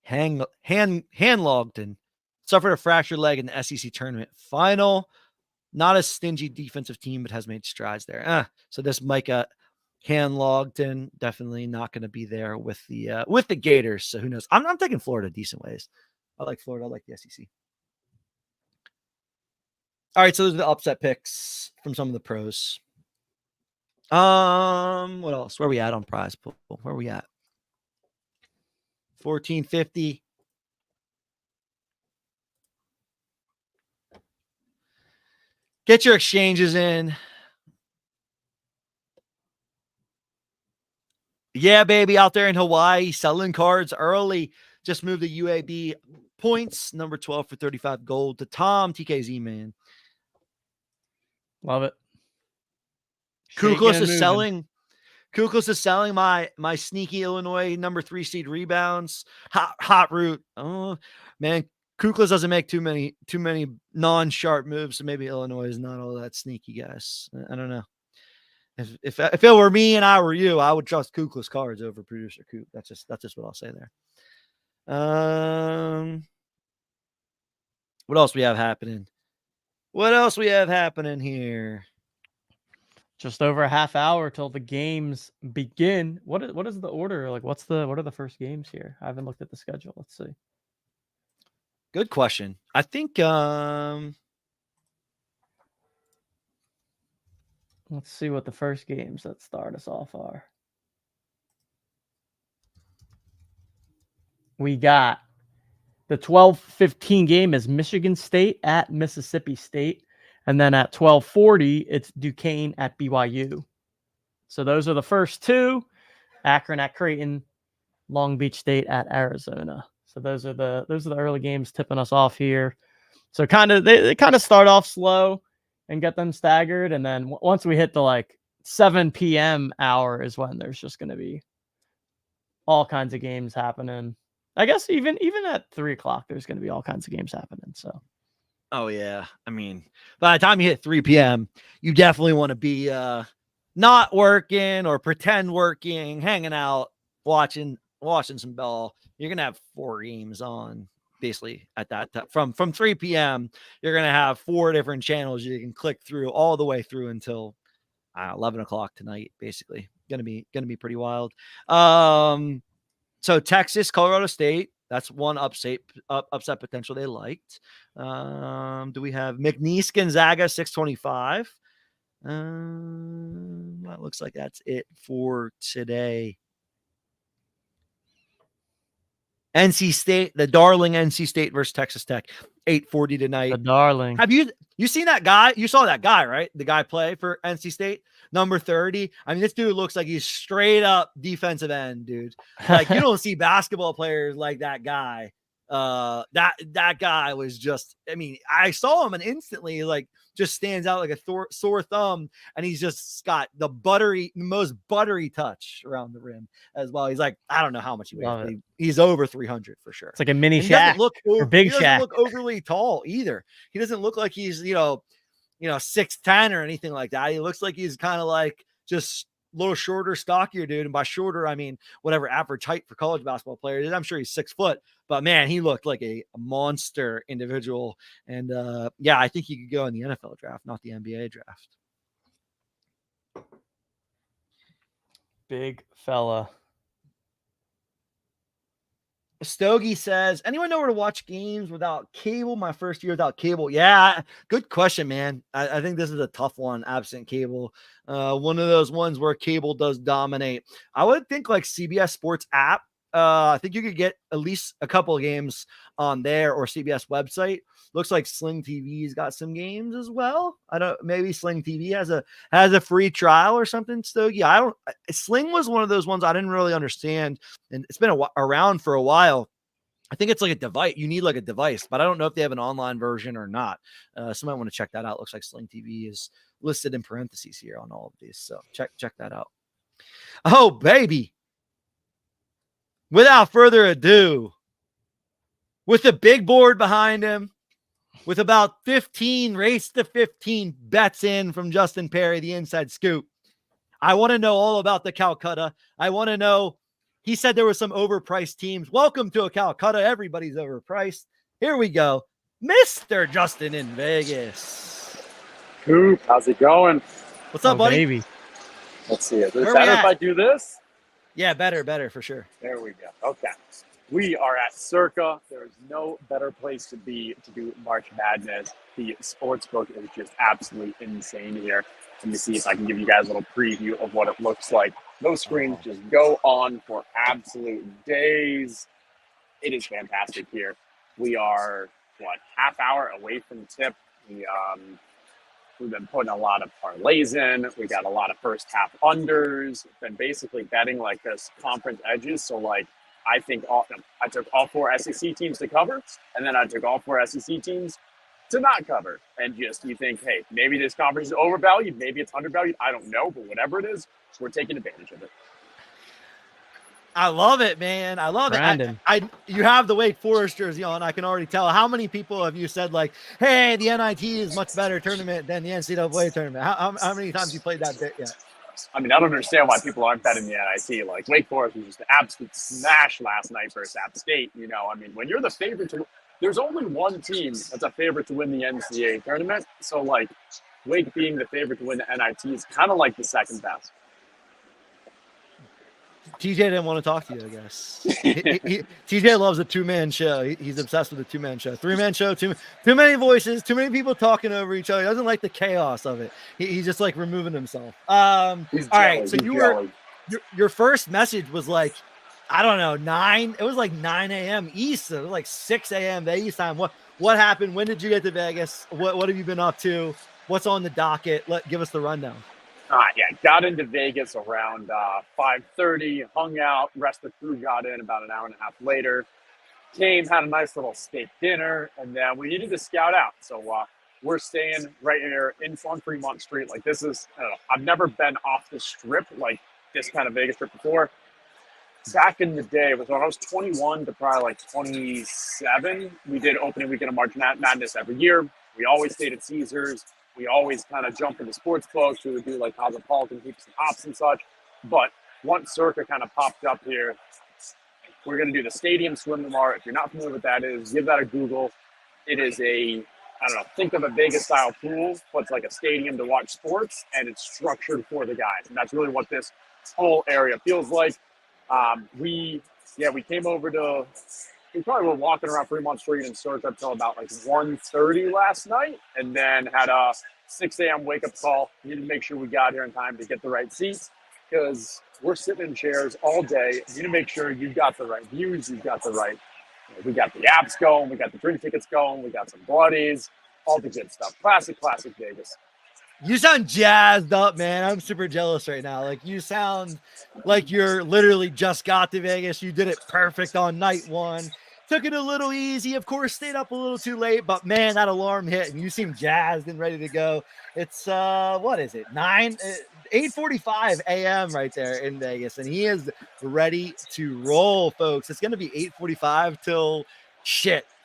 Hanlogton suffered a fractured leg in the SEC tournament final. Not a stingy defensive team, but has made strides there. So this Micah Hanlogton definitely not going to be there with the Gators. So who knows? I'm taking Florida decent ways. I like Florida. I like the SEC. All right, so those are the upset picks from some of the pros. What else? Where are we at on prize pool? Where are we at? 1450. Get your exchanges in. Yeah, baby, out there in Hawaii, selling cards early. Just moved the UAB points, number 12 for 35 gold to Tom, TKZ, man. Love it. Kuklas is selling my sneaky Illinois number 3 seed rebounds. Hot route. Oh, man. Kuklas doesn't make too many non-sharp moves, so maybe Illinois is not all that sneaky, guys. I don't know. If it were me and I were you, I would trust Kuklas cards over producer Coop. That's just what I'll say there. What else we have happening? What else we have happening here? Just over a half hour till the games begin. What is the order? Like, what are the first games here? I haven't looked at the schedule. Let's see. Good question. I think let's see what the first games that start us off are. We got the 12:15 game is Michigan State at Mississippi State. And then at 12:40, it's Duquesne at BYU. So those are the first two. Akron at Creighton, Long Beach State at Arizona. So those are the early games tipping us off here. So they kind of start off slow and get them staggered, and then once we hit the like 7 p.m. hour is when there's just going to be all kinds of games happening. I guess even at 3 o'clock, there's going to be all kinds of games happening. So. Oh yeah, I mean, by the time you hit 3 p.m., you definitely want to be not working or pretend working, hanging out, watching some ball. You're gonna have 4 games on basically at that time. From 3 p.m. You're gonna have 4 different channels you can click through all the way through until 11 o'clock tonight. Basically, gonna be pretty wild. So Texas, Colorado State. That's one upset potential they liked. Do we have McNeese Gonzaga 625? That looks like that's it for today. NC State, the darling NC State versus Texas Tech, 8:40 tonight. The darling. Have you seen that guy? You saw that guy, right? The guy play for NC State, number 30. I mean, this dude looks like he's straight up defensive end, dude. Like, you don't see basketball players like that guy That guy was just, I mean, I saw him and instantly like just stands out like a sore thumb, and he's just got the most buttery touch around the rim as well. He's like, I don't know how much he weighs, but he's over 300 for sure. It's like a mini and Shaq or big he doesn't Shaq. look overly tall either. He doesn't look like he's 6'10" or anything like that. He looks like he's kind of like just a little shorter, stockier dude. And by shorter, I mean whatever average height for college basketball players. I'm sure he's 6 foot, but man, he looked like a monster individual. And yeah, I think he could go in the NFL draft, not the NBA draft. Big fella. Stogie says, anyone know where to watch games without cable? My first year without cable. Yeah, good question, man. I think this is a tough one, absent cable. One of those ones where cable does dominate. I would think like CBS Sports app. I think you could get at least a couple of games on there, or CBS website. Looks like Sling TV's got some games as well. Maybe Sling TV has a free trial or something, Stogie. Sling was one of those ones I didn't really understand, and it's been around for a while. I think it's like a device. You need like a device, but I don't know if they have an online version or not. Somebody want to check that out. Looks like Sling TV is listed in parentheses here on all of these. So check that out. Oh, baby. Without further ado, with the big board behind him, with about 15 race to 15 bets in from Justin Perry, the inside scoop, I want to know all about the Calcutta. I want to know, he said there were some overpriced teams. Welcome to a Calcutta. Everybody's overpriced. Here we go. Mr. Justin in Vegas. Cupe, how's it going? What's up, buddy? Baby. Let's see. Is it better if I do this? Yeah, better for sure. There we go. Okay. We are at Circa. There's no better place to be to do March Madness. The sportsbook is just absolutely insane here. Let me see if I can give you guys a little preview of what it looks like. Those screens just go on for absolute days. It is fantastic here. We are, half hour away from tip. We've been putting a lot of parlays in. We got a lot of first half unders. Been basically betting like this conference edges. So I took all 4 SEC teams to cover, and then I took all 4 SEC teams to not cover. And just, you think, hey, maybe this conference is overvalued, maybe it's undervalued. I don't know, but whatever it is, we're taking advantage of it. I love it, man. I love Brandon. it. You have the Wake Forest jersey on. I can already tell. How many people have you said like, hey, the NIT is much better tournament than the NCAA tournament? How many times you played that bit yet? I mean, I don't understand why people aren't betting the NIT. Like, Wake Forest was just an absolute smash last night versus App State. I mean, when you're the favorite there's only one team that's a favorite to win the NCAA tournament. So, Wake being the favorite to win the NIT is kind of like the second best. TJ didn't want to talk to you, I guess. TJ loves a 2-man show. He's obsessed with a 2-man show. 3-man show, too many voices, too many people talking over each other. He doesn't like the chaos of it. He's just like removing himself. All right, so your first message was like, I don't know, 9. It was like 9 a.m. East. It was like 6 a.m. Vegas time. What happened? When did you get to Vegas? What have you been up to? What's on the docket? Give us the rundown. Got into Vegas around 5:30, hung out, rest of the crew got in about an hour and a half later, came, had a nice little steak dinner, and then we needed to scout out. So we're staying right here on Fremont Street. This is, I've never been off the strip, like this kind of Vegas strip before. Back in the day, when I was 21 to probably 27, we did opening weekend of March Madness every year. We always stayed at Caesars. We always kind of jump into sports books. We would do Cosmopolitan, Heaps and Hops and such. But once Circa kind of popped up here, we're going to do the Stadium Swim tomorrow. If you're not familiar with what that is, give that a Google. It is think of a Vegas-style pool, but it's like a stadium to watch sports, and it's structured for the guys. And that's really what this whole area feels like. We came over to, we probably were walking around Fremont Street and Circa until about 1:30 last night, and then had a 6 a.m. wake-up call. Needed to make sure we got here in time to get the right seats, because we're sitting in chairs all day. You need to make sure you've got the right views, you've got the right, we got the apps going, we got the drink tickets going, we got some bloodies, all the good stuff. Classic Vegas. You sound jazzed up, man. I'm super jealous right now. You sound like you're literally just got to Vegas. You did it perfect on night 1. took it a little easy. Of course, stayed up a little too late, but man, that alarm hit and you seem jazzed and ready to go. It's what is it? 8:45 a.m. right there in Vegas, and he is ready to roll, folks. It's going to be 8:45 till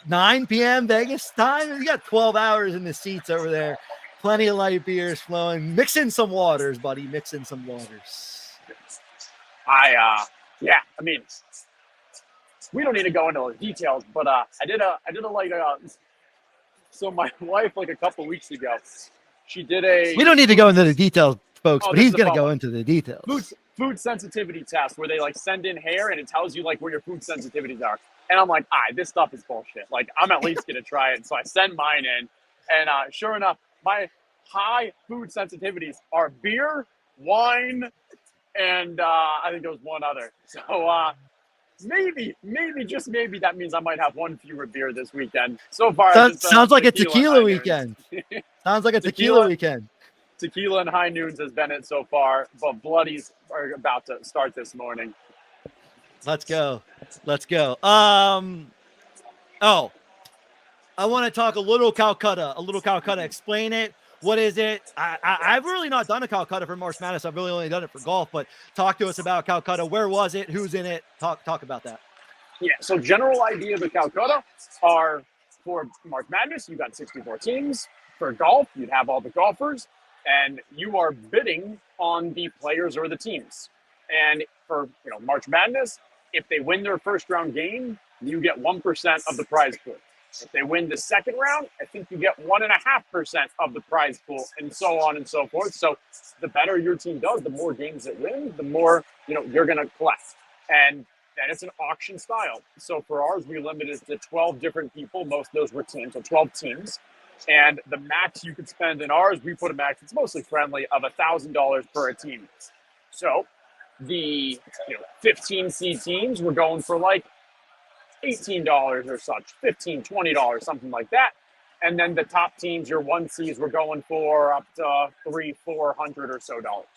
9 p.m. Vegas time. You got 12 hours in the seats over there. Plenty of light beers flowing. Mix in some waters, buddy. Mix in some waters. Yeah, I mean, we don't need to go into the details, but I did a so my wife, like a couple weeks ago, she did a. We don't need to go into the details, folks, but this he's is a going to fun go one. into the details. Food sensitivity test where they like send in hair and it tells you like where your food sensitivities are. And I'm like, this stuff is bullshit. Like, I'm at least going to try it. So I send mine in. And sure enough, my high food sensitivities are beer, wine, and I think there was one other. So maybe, just maybe that means I might have one fewer beer this weekend. So far, sounds like a tequila weekend. Sounds like a tequila weekend. Tequila and high noons has been it so far, but bloodies are about to start this morning. Let's go. I want to talk a little Calcutta. Explain it. What is it? I've really not done a Calcutta for March Madness. I've really only done it for golf, but talk to us about Calcutta. Where was it? Who's in it? Talk about that. Yeah, so general idea of the Calcutta are for March Madness, you got 64 teams. For golf, you'd have all the golfers, and you are bidding on the players or the teams. And for March Madness, if they win their first round game, you get 1% of the prize pool. If they win the second round, I think you get 1.5% of the prize pool, and so on and so forth. So the better your team does, the more games it wins, the more you're going to collect. And then it's an auction style. So for ours, we limited it to 12 different people. Most of those were teams, so 12 teams. And the max you could spend in ours, we put a max, it's mostly friendly, of $1,000 per a team. So the 15 seed teams were going for like $18 or such, $15, $20, something like that. And then the top teams, your 1 seeds, were going for up to $300, $400 or so dollars.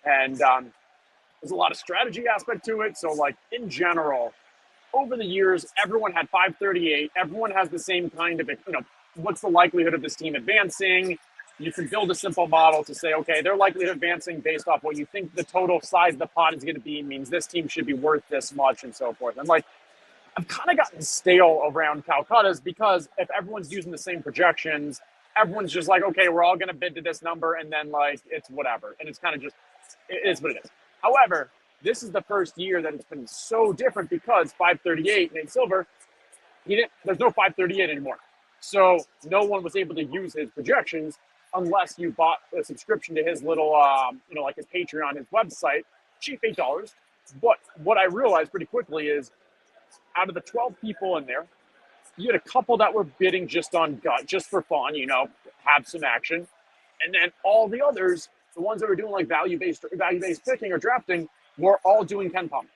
And there's a lot of strategy aspect to it. So like in general, over the years, everyone had 538. Everyone has the same kind of, what's the likelihood of this team advancing? You can build a simple model to say, okay, their likelihood of advancing based off what you think the total size of the pot is going to be means this team should be worth this much and so forth. And like, I've kind of gotten stale around Calcuttas because if everyone's using the same projections, everyone's just like, okay, we're all going to bid to this number. And then like, it's whatever. And it's kind of just, it is what it is. However, this is the first year that it's been so different because 538, Nate Silver, there's no 538 anymore. So no one was able to use his projections unless you bought a subscription to his little, like his Patreon, his website, cheap $8. But what I realized pretty quickly is out of the 12 people in there, you had a couple that were bidding just on gut, just for fun, have some action. And then all the others, the ones that were doing like value-based picking or drafting, were all doing Ken Pump.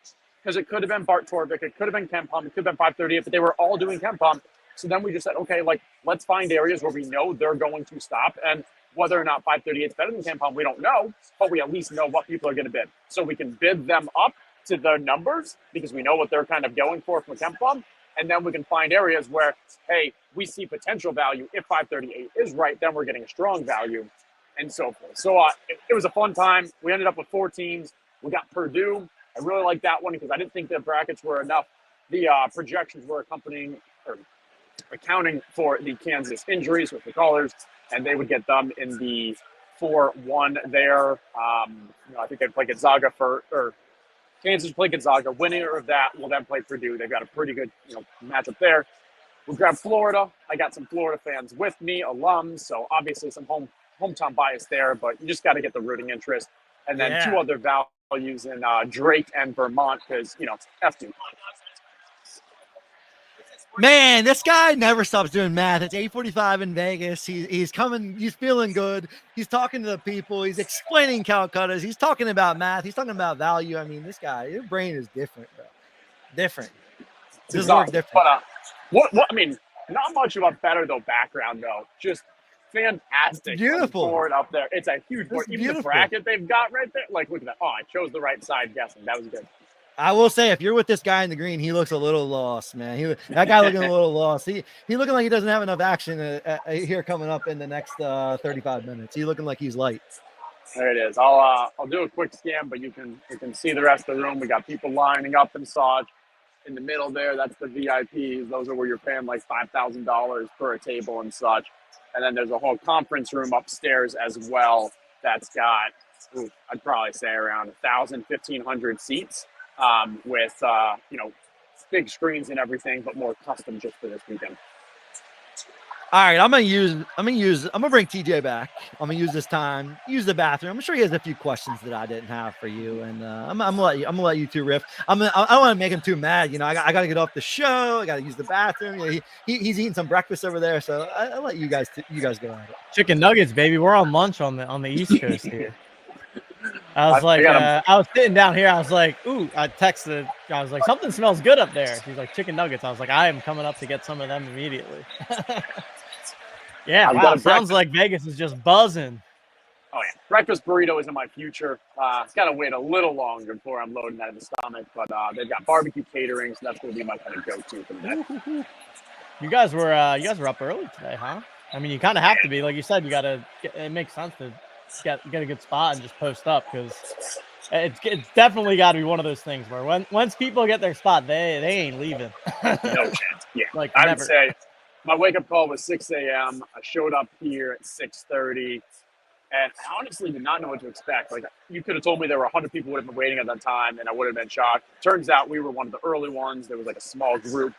Because it could have been Bart Torvik, it could have been Ken Pump, it could have been 538, but they were all doing Ken Pump. So then we just said, okay, like, let's find areas where we know they're going to stop. And whether or not 538 is better than Ken Pump, we don't know, but we at least know what people are going to bid. So we can bid them up to the numbers because we know what they're kind of going for from Ken Pump. And then we can find areas where, hey, we see potential value. If 538 is right, then we're getting a strong value and so forth. So it was a fun time. We ended up with 4 teams. We got Purdue. I really like that one because I didn't think the brackets were enough. The projections were accounting for the Kansas injuries with the callers, and they would get them in the 4-1 there. I think they'd play Gonzaga or Kansas play Gonzaga. Winner of that will then play Purdue. They've got a pretty good matchup there. We grabbed Florida. I got some Florida fans with me, alums, so obviously some hometown bias there, but you just got to get the rooting interest. And then 2 other values in Drake and Vermont because, F Duke. Man, this guy never stops doing math. It's 8:45 in Vegas. He's coming. He's feeling good. He's talking to the people. He's explaining Calcuttas. He's talking about math. He's talking about value. I mean, this guy, your brain is different, bro. Different. This work different. But what? I mean, not much of a better though background though. Just fantastic. Beautiful board up there. It's a huge board. Even beautiful. the bracket they've got right there. Like, look at that. Oh, I chose the right side. Guessing that was good. I will say, if you're with this guy in the green, he looks a little lost, man. That guy looking a little lost. He looking like he doesn't have enough action here coming up in the next 35 minutes. He looking like he's light. There it is. I'll do a quick scan, but you can see the rest of the room. We got people lining up and such. In the middle there, that's the VIPs. Those are where you're paying like $5,000 per a table and such. And then there's a whole conference room upstairs as well that's got, I'd probably say around 1,000, 1,500 seats with, big screens and everything, but more custom just for this weekend. All right, I'm gonna bring TJ back. I'm gonna use this time, use the bathroom. I'm sure he has a few questions that I didn't have for you, and I'm gonna let you two riff. I don't want to make him too mad. I got to get off the show. I got to use the bathroom. He's eating some breakfast over there, so I'll let you guys go at it. Chicken nuggets, baby. We're on lunch on the East Coast here. I was sitting down here. I was like, ooh, I texted. I was like, something smells good up there. He's like, chicken nuggets. I was like, I am coming up to get some of them immediately. Yeah, wow, sounds like Vegas is just buzzing. Oh, yeah. Breakfast burrito is in my future. It's got to wait a little longer before I'm loading that in the stomach, but they've got barbecue catering, so that's going to be my kind of go-to for the day. You guys were up early today, huh? I mean, you kind of have to be. Like you said, it makes sense to get a good spot and just post up, because it's definitely got to be one of those things where once people get their spot, they ain't leaving. No chance. Yeah, like I never. would say my wake-up call was 6 a.m. I showed up here at 6:30, and I honestly did not know what to expect. Like, you could have told me there were 100 people would have been waiting at that time, and I would have been shocked. Turns out we were one of the early ones. There was like a small group.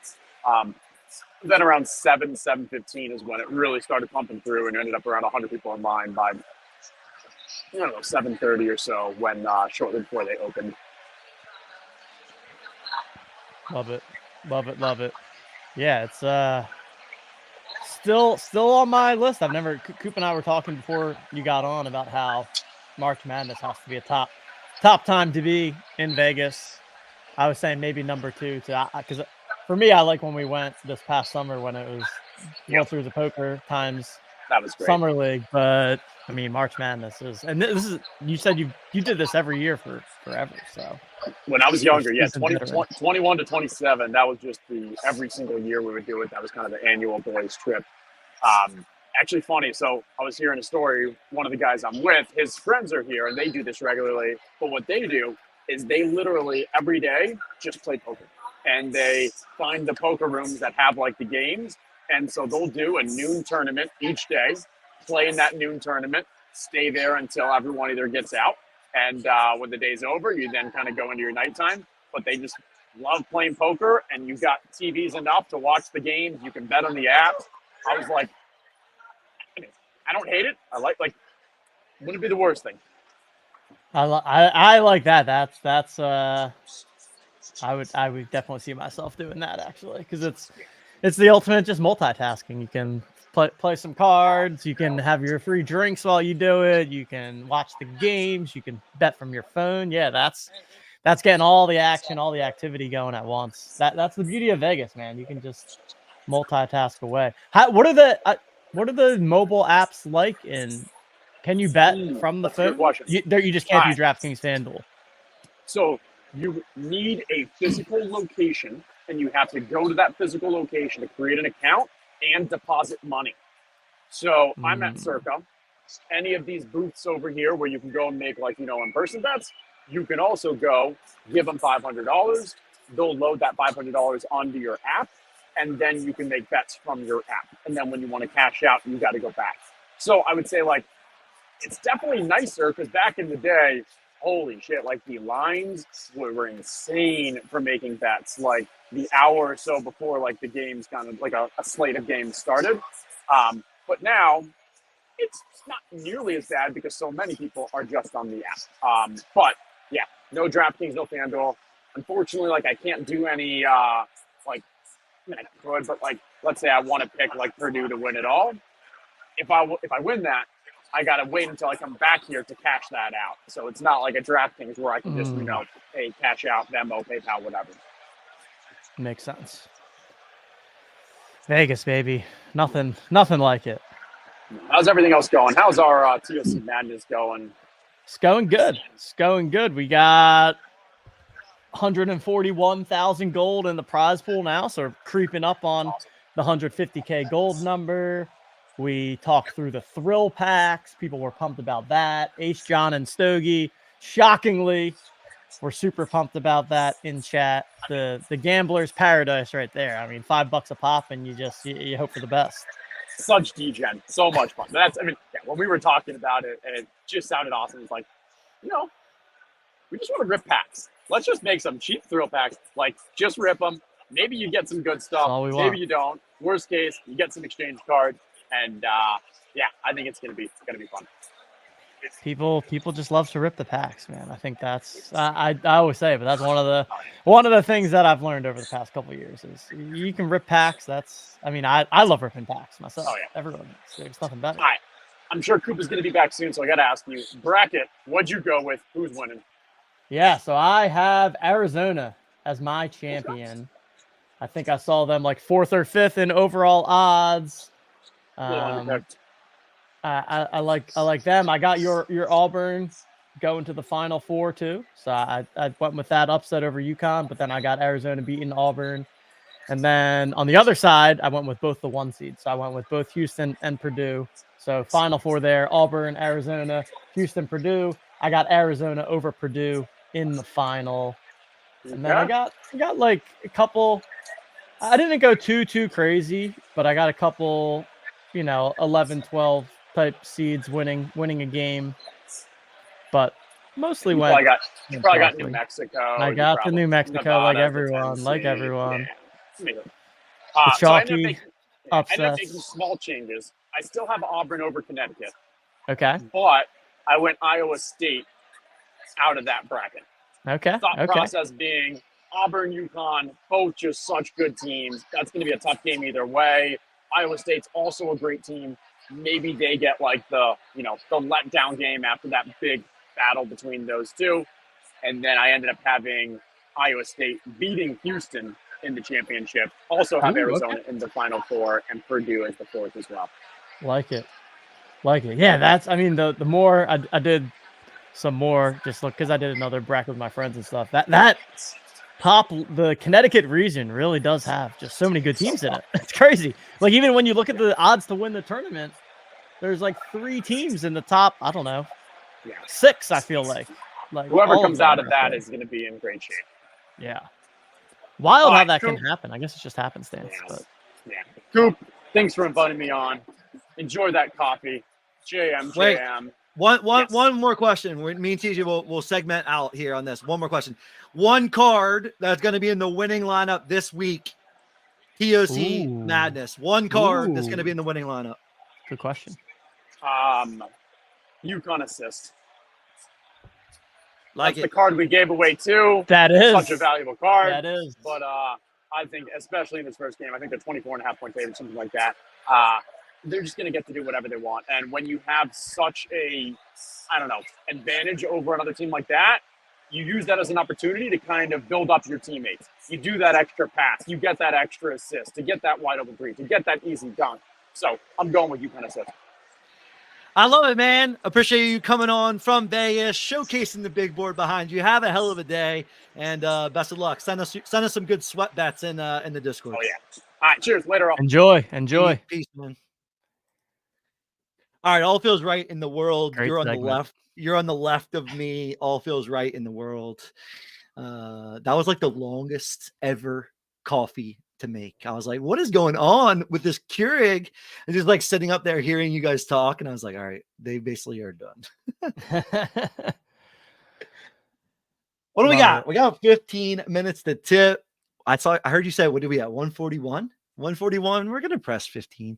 Then around 7:15 is when it really started pumping through, and ended up around 100 people in line by, 7:30 or so, when shortly before they opened. Love it. Yeah, it's still on my list. Cupe and I were talking before you got on about how March Madness has to be a top time to be in Vegas. I was saying maybe number 2, because for me, I like when we went this past summer when it was World Series of Poker times. That was great. Summer League, but I mean March Madness is, and this is, you said you did this every year for forever. So when I was younger, 21 to 27, that was just every single year we would do it. That was kind of the annual boys trip. Actually funny. So I was hearing a story. One of the guys I'm with, his friends are here and they do this regularly. But what they do is they literally every day just play poker, and they find the poker rooms that have like the games. And so they'll do a noon tournament each day, play in that noon tournament, stay there until everyone either gets out. And when the day's over, you then kind of go into your nighttime. But they just love playing poker, and you've got TVs enough to watch the games. You can bet on the app. I was like, I don't hate it. I like wouldn't be the worst thing. I like that. That's I would definitely see myself doing that, actually, because it's the ultimate just multitasking. You can play some cards, you can have your free drinks while you do it, you can watch the games, you can bet from your phone. Yeah, that's getting all the action, all the activity going at once. That's the beauty of Vegas, man. You can just multitask away. What are the mobile apps like? Can you bet from the phone? You just can't do DraftKings FanDuel. So you need a physical location, and you have to go to that physical location to create an account and deposit money. So I'm at Circa. Any of these booths over here where you can go and make in-person bets, you can also go give them $500. They'll load that $500 onto your app, and then you can make bets from your app. And then when you want to cash out, you got to go back. So I would say it's definitely nicer, because back in the day, holy shit, the lines were insane for making bets. The hour or so before the games kind of a slate of games started. But now it's not nearly as bad because so many people are just on the app. But yeah, no DraftKings, no FanDuel. Unfortunately, I can't do any, I could, but let's say I want to pick Purdue to win it all. If I win that, I got to wait until I come back here to cash that out. So it's not like a DraftKings where I can just, pay cash out, Venmo, PayPal, whatever. Makes sense. Vegas, baby. Nothing like it. How's everything else going? How's our TOC Madness going? It's going good. We got 141,000 gold in the prize pool now, so creeping up on the 150K gold number. We talked through the thrill packs. People were pumped about that. Ace, John, and Stogie, shockingly, were super pumped about that in chat. The gambler's paradise right there. I mean, $5 a pop, and you hope for the best. Such degen, so much fun. When we were talking about it, and it just sounded awesome. It's like, we just want to rip packs. Let's just make some cheap thrill packs. Like, just rip them. Maybe you get some good stuff. Maybe you don't. Worst case, you get some exchange cards. And I think it's gonna be fun. People just love to rip the packs, man. I think that's I always say, but that's one of the things that I've learned over the past couple of years is you can rip packs. I love ripping packs myself. Oh, yeah. Everyone, there's nothing better. All right. I'm sure Cupe is gonna be back soon, so I gotta ask you, bracket, what'd you go with? Who's winning? Yeah, so I have Arizona as my champion. I think I saw them like 4th or 5th in overall odds. I like them. I got your Auburn going to the Final Four too, so I went with that upset over UConn. But then I got Arizona beating Auburn, and then on the other side, I went with both the 1 seeds. So I went with both Houston and Purdue. So Final Four there: Auburn, Arizona, Houston, Purdue. I got Arizona over Purdue in the final, and then I got like a couple. I didn't go too crazy, but I got a couple, 11, 12 type seeds winning a game. But mostly you probably got New Mexico. I got the New Mexico, Nevada, like everyone. Yeah. The chalky I ended up making small changes. I still have Auburn over Connecticut. Okay. But I went Iowa State out of that bracket. Okay. Thought process being Auburn, UConn, both just such good teams. That's going to be a tough game either way. Iowa State's also a great team. Maybe they get like the letdown game after that big battle between those two. And then I ended up having Iowa State beating Houston in the championship. Also have Arizona in the Final Four and Purdue as the 4th as well. Like it. Yeah, the more I did some more, just look, because I did another bracket with my friends and stuff. That the Connecticut region really does have just so many good teams in it. It's crazy. Like, even when you look at the odds to win the tournament, there's like 3 teams in the top, I don't know, 6, I feel like. Whoever comes out of that is going to be in great shape. Yeah. Wild how that can happen. I guess it's just happenstance. But Cupe, thanks for inviting me on. Enjoy that coffee. JM. Wait, one more question. Me and TJ will segment out here on this. One more question. One card that's going to be in the winning lineup this week. TOC Madness. One card that's going to be in the winning lineup. Good question. UConn assist. That's the card we gave away too. That is such a valuable card. That is. But I think, especially in this first game, I think they're 24.5 point favorite, something like that. They're just going to get to do whatever they want. And when you have such a, advantage over another team like that, you use that as an opportunity to kind of build up your teammates. You do that extra pass. You get that extra assist to get that wide open three, to get that easy dunk. So I'm going with UConn assist. I love it, man. Appreciate you coming on from Vegas, showcasing the big board behind you. Have a hell of a day, and best of luck. Send us some good sweat bets in the Discord. Oh yeah. All right, cheers. Later on. Enjoy. Peace, man. All right, all feels right in the world. Great You're on segment. the left. You're on the left of me. All feels right in the world. That was like the longest ever coffee to make. I was like, what is going on with this Keurig? And just like sitting up there hearing you guys talk, and I was like, all right, they basically are done. What do we got? We got 15 minutes to tip. I heard you say, what do we at? 141? 141. We're gonna press 15.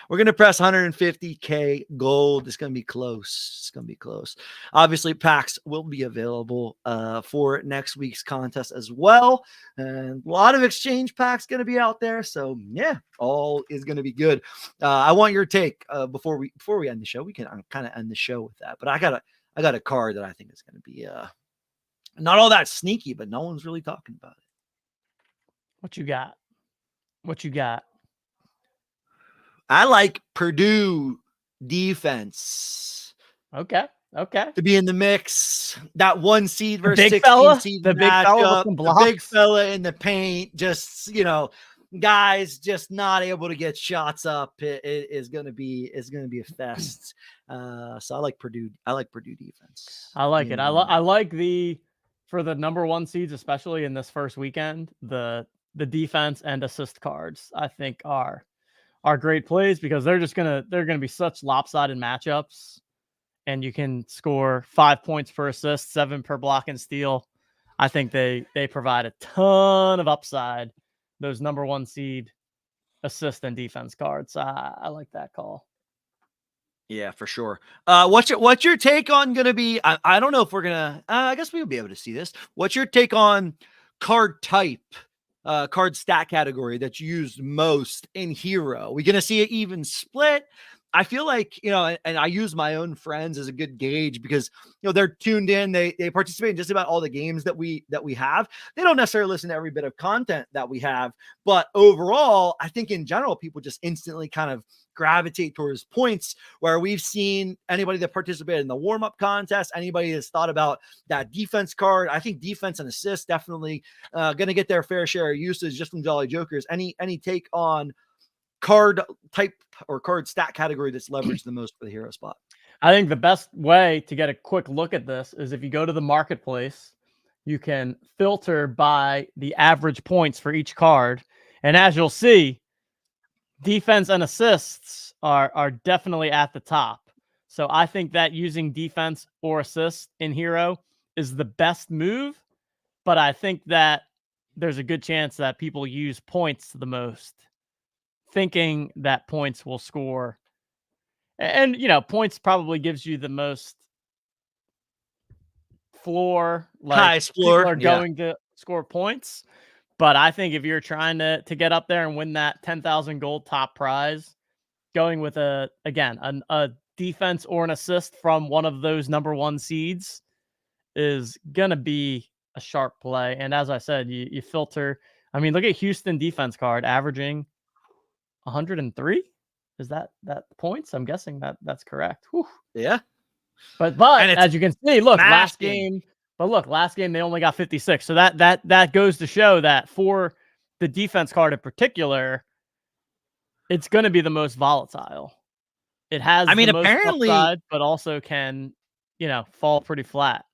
We're gonna press 150K gold. It's gonna be close. It's gonna be close. Obviously, packs will be available for next week's contest as well, and a lot of exchange packs gonna be out there. So yeah, all is gonna be good. I want your take before we end the show. We can kind of end the show with that, but I got a card that I think is gonna be not all that sneaky, but no one's really talking about it. What you got? I like Purdue defense. Okay. Okay. to be in the mix. That 1 seed versus big 16 fella? seed The big fella with matchup, some the big blocks? fella in the paint, just, guys just not able to get shots up is going to be a fest. So I like Purdue. I like Purdue defense. I like it. I like for the number 1 seeds, especially in this first weekend, the defense and assist cards I think are great plays because they're gonna be such lopsided matchups, and you can score 5 points per assist, 7 per block and steal. I think they provide a ton of upside. Those number 1 seed assist and defense cards. I like that call. Yeah, for sure. What's your take on going to be? I don't know if we're gonna. I guess we'll be able to see this. What's your take on card type, card stat category that's used most in Hero? We gonna see an even split? I feel like, and I use my own friends as a good gauge because they're tuned in. They participate in just about all the games that we have. They don't necessarily listen to every bit of content that we have, but overall, I think in general, people just instantly kind of gravitate towards points, where we've seen anybody that participated in the warm-up contest, anybody that's thought about that defense card. I think defense and assists definitely going to get their fair share of usage just from Jolly Jokers. Any take on card type or card stat category that's leveraged the most for the hero spot? I think the best way to get a quick look at this is if you go to the marketplace, you can filter by the average points for each card. And as you'll see, defense and assists are definitely at the top. So I think that using defense or assists in hero is the best move. But I think that there's a good chance that people use points the most, thinking that points will score. And, points probably gives you the most floor. Like, highest people floor. are going to score points. But I think if you're trying to get up there and win that 10,000 gold top prize, going with a defense or an assist from one of those number 1 seeds is going to be a sharp play. And as I said, you filter. I mean, look at Houston defense card averaging 103. Is that points? I'm guessing that's correct. Whew. Yeah. But And it's as you can see, look, last smashing. game. But look, last game they only got 56. So that goes to show that for the defense card in particular, it's going to be the most volatile. It has the most apparently, upside, but also can, fall pretty flat.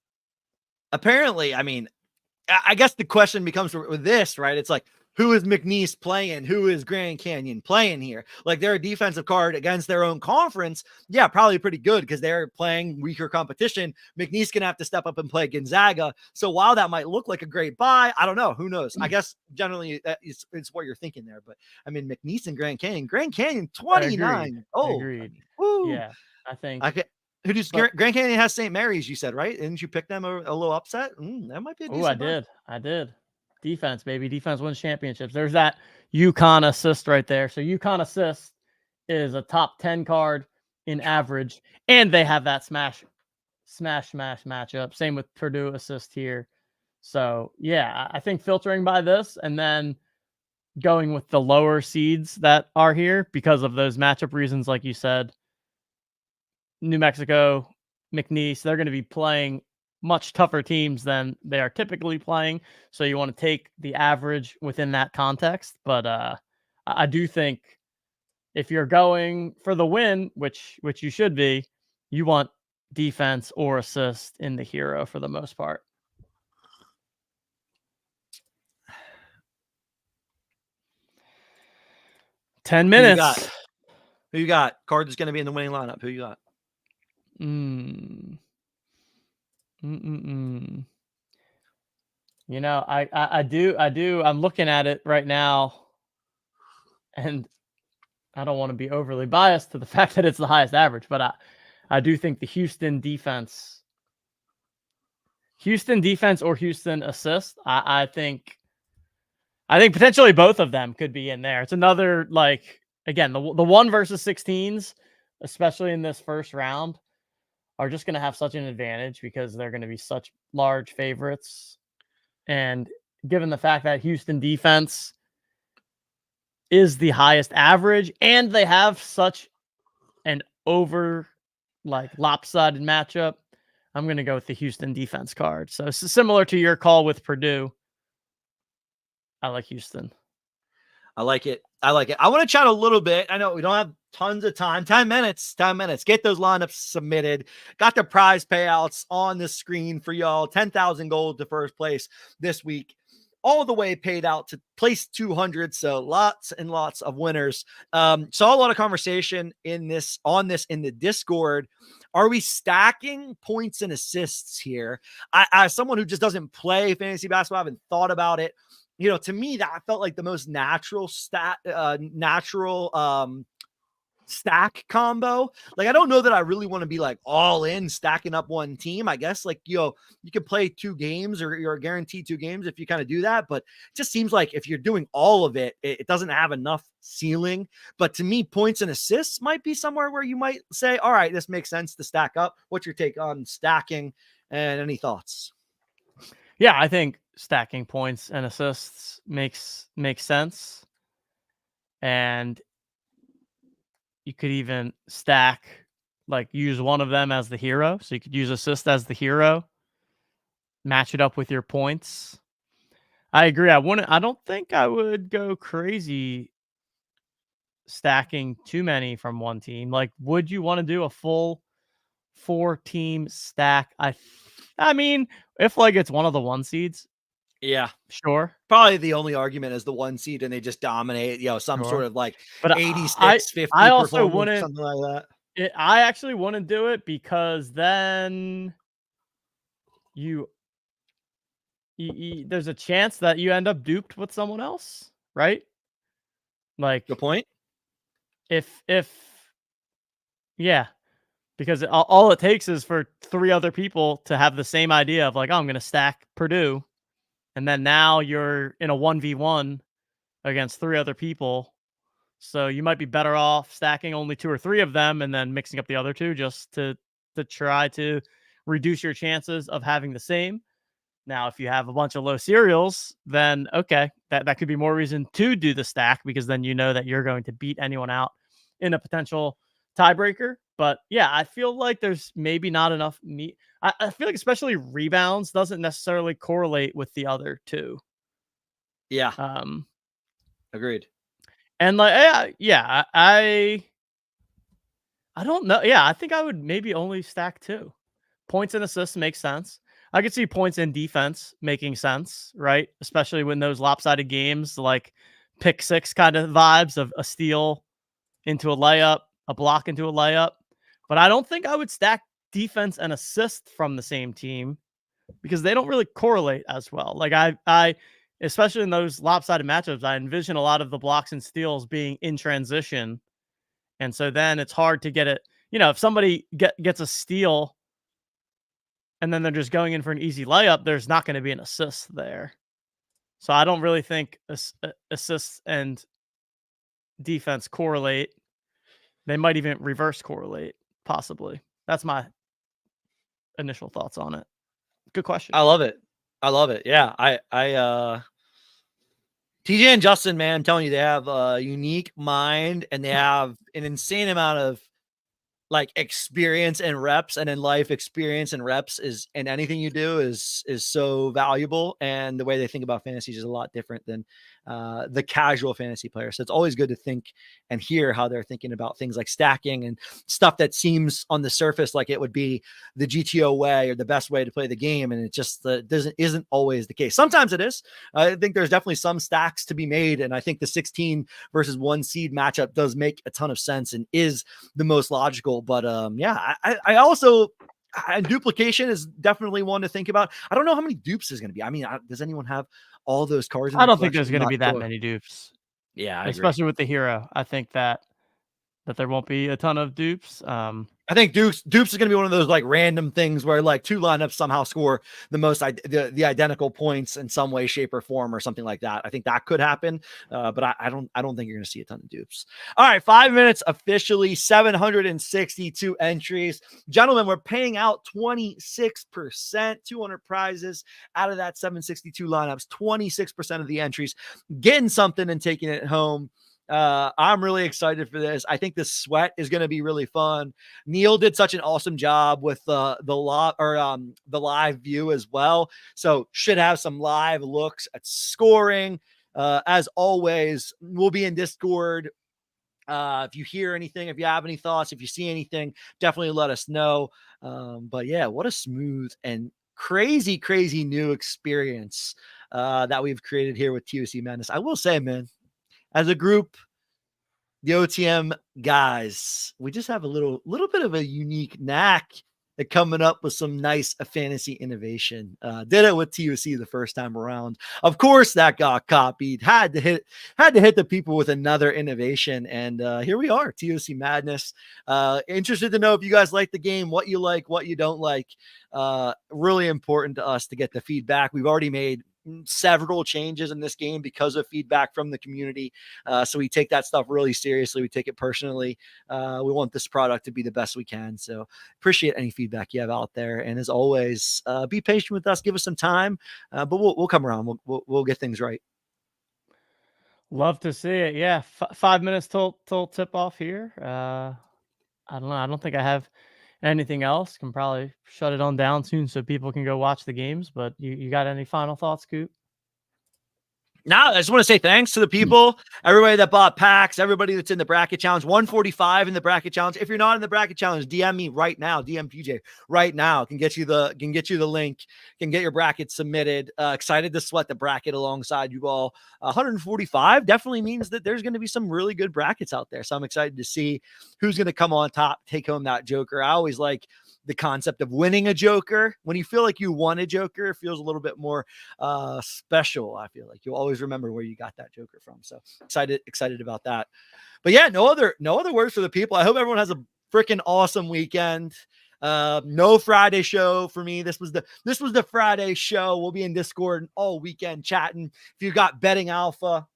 Apparently, I guess the question becomes with this, right? It's like, who is McNeese playing? Who is Grand Canyon playing here? Like, they're a defensive card against their own conference. Yeah, probably pretty good because they're playing weaker competition. McNeese going to have to step up and play Gonzaga. So while that might look like a great buy, I don't know. Who knows? I guess generally it's what you're thinking there. But McNeese and Grand Canyon 29. Agreed. Woo. Yeah, I think. Who does Grand Canyon has St. Mary's? You said, right? Didn't you pick them a little upset? That might be a decent buy. I did. Defense, baby. Defense wins championships. There's that UConn assist right there. So UConn assist is a top 10 card in average, and they have that smash matchup. Same with Purdue assist here. So yeah, I think filtering by this and then going with the lower seeds that are here because of those matchup reasons, like you said. New Mexico, McNeese, they're going to be playing much tougher teams than they are typically playing. So you want to take the average within that context. But I do think if you're going for the win, which you should be, you want defense or assist in the hero for the most part. Ten minutes. Who you got? Card that's going to be in the winning lineup. Who you got? I do. I'm looking at it right now, and I don't want to be overly biased to the fact that it's the highest average, but I do think the Houston defense or Houston assist. I think potentially both of them could be in there. It's another, like, again, the 1 versus 16s, especially in this first round, are just going to have such an advantage because they're going to be such large favorites. And given the fact that Houston defense is the highest average and they have such an lopsided matchup, I'm going to go with the Houston defense card. So similar to your call with Purdue. I like Houston. I like it. I like it. I want to chat a little bit. I know we don't have tons of time. 10 minutes. 10 minutes. Get those lineups submitted. Got the prize payouts on the screen for y'all. 10,000 gold to first place this week. All the way paid out to place 200. So lots and lots of winners. Saw a lot of conversation in the Discord. Are we stacking points and assists here? As someone who just doesn't play fantasy basketball, I haven't thought about it. To me, that felt like the most natural stack combo. Like, I don't know that I really want to be like all in stacking up one team. I guess like, you can play 2 games or you're guaranteed 2 games if you kind of do that. But it just seems like if you're doing all of it, it doesn't have enough ceiling. But to me, points and assists might be somewhere where you might say, all right, this makes sense to stack up. What's your take on stacking and any thoughts? Yeah, I think stacking points and assists makes sense. And you could even stack, like use one of them as the hero. So you could use assist as the hero, match it up with your points. I agree. I don't think I would go crazy stacking too many from one team. Like, would you want to do a full 4-team stack? I mean, if like it's one of the 1 seeds, yeah, sure. Probably the only argument is the 1 seed and they just dominate, some sort of like but 86, 50 I also performance, wouldn't, something like that. I actually wouldn't do it because then you there's a chance that you end up duped with someone else, right? Like, Good point. If yeah, because all it takes is for 3 other people to have the same idea of like, oh, I'm going to stack Purdue. And then now you're in a 1v1 against 3 other people. So you might be better off stacking only 2 or 3 of them and then mixing up the other 2 just to try to reduce your chances of having the same. Now, if you have a bunch of low serials, then okay, that could be more reason to do the stack because then you know that you're going to beat anyone out in a potential tiebreaker. But yeah, I feel like there's maybe not enough meat. I feel like especially rebounds doesn't necessarily correlate with the other 2. Yeah. Agreed. And like, yeah, I don't know. Yeah, I think I would maybe only stack 2. Points and assists make sense. I could see points in defense making sense, right? Especially when those lopsided games, like pick 6 kind of vibes of a steal into a layup, a block into a layup. But I don't think I would stack defense and assist from the same team because they don't really correlate as well. Like I especially in those lopsided matchups, I envision a lot of the blocks and steals being in transition. And so then it's hard to get it. If somebody gets a steal and then they're just going in for an easy layup, there's not going to be an assist there. So I don't really think assists and defense correlate. They might even reverse correlate, possibly. That's my initial thoughts on it. Good question. I love it. Yeah. TJ and Justin, man, I'm telling you, they have a unique mind and they have an insane amount of like experience and reps, and in life, experience and reps is, and anything you do is so valuable. And the way they think about fantasy is a lot different than the casual fantasy player. So it's always good to think and hear how they're thinking about things like stacking and stuff that seems on the surface like it would be the GTO way or the best way to play the game. And it just isn't always the case. Sometimes it is. I think there's definitely some stacks to be made. And I think the 16 versus 1 seed matchup does make a ton of sense and is the most logical. But yeah, I also, duplication is definitely one to think about. I don't know how many dupes is going to be. I mean, does anyone have all those cards? I don't think there's going to be that many dupes. Yeah, especially with the hero. I think that there won't be a ton of dupes. I think dupes is going to be one of those like random things where like 2 lineups somehow score the most the identical points in some way, shape, or form, or something like that. I think that could happen, but I don't think you're going to see a ton of dupes. All right, 5 minutes officially, 762 entries, gentlemen. We're paying out 26%, 200 prizes out of that 762 lineups, 26% of the entries getting something and taking it home. I'm really excited for this. I think the sweat is going to be really fun. Neil did such an awesome job with the live view as well. So should have some live looks at scoring. As always, we'll be in Discord. If you hear anything, if you have any thoughts, if you see anything, definitely let us know. But yeah, what a smooth and crazy new experience that we've created here with TOC Madness. I will say, man, as a group, the OTM guys, we just have a little bit of a unique knack at coming up with some nice fantasy innovation. Did it with TOC the first time around. Of course, that got copied. Had to hit the people with another innovation, and here we are, TOC Madness. Interested to know if you guys like the game, what you like, what you don't like. Really important to us to get the feedback. We've already made several changes in this game because of feedback from the community. So we take that stuff really seriously. We take it personally. We want this product to be the best we can. So appreciate any feedback you have out there. And as always, be patient with us. Give us some time, but we'll come around. We'll get things right. Love to see it. Yeah, 5 minutes till tip off here. I don't know. I don't think I have anything else. Can probably shut it on down soon so people can go watch the games. But you got any final thoughts, Coop? Now, I just want to say thanks to the people, everybody that bought packs, everybody that's in the bracket challenge, 145 in the bracket challenge. If you're not in the bracket challenge, DM me right now, DM PJ right now. Can get you the link, can get your bracket submitted. Excited to sweat the bracket alongside you all. 145 definitely means that there's going to be some really good brackets out there. So I'm excited to see who's going to come on top, take home that joker. I always like the concept of winning a joker. When you feel like you won a joker, it feels a little bit more special. I feel like you'll always remember where you got that joker from. So excited about that. But yeah, no other words for the people. I hope everyone has a freaking awesome weekend. No Friday show for me. This was the Friday show. We'll be in Discord all weekend chatting. If you got betting alpha,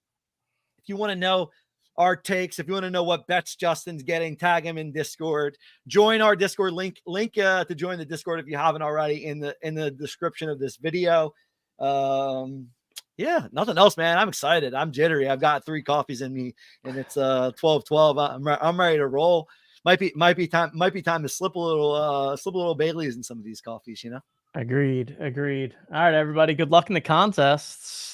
if you want to know our takes, if you want to know what bets Justin's getting, tag him in Discord. Join our Discord link to join the Discord if you haven't already in the description of this video. Yeah, nothing else, man. I'm excited. I'm jittery. I've got 3 coffees in me, and it's 12:12. I'm ready to roll. Might be time to slip a little Baileys in some of these coffees, you know. Agreed. All right, everybody. Good luck in the contests.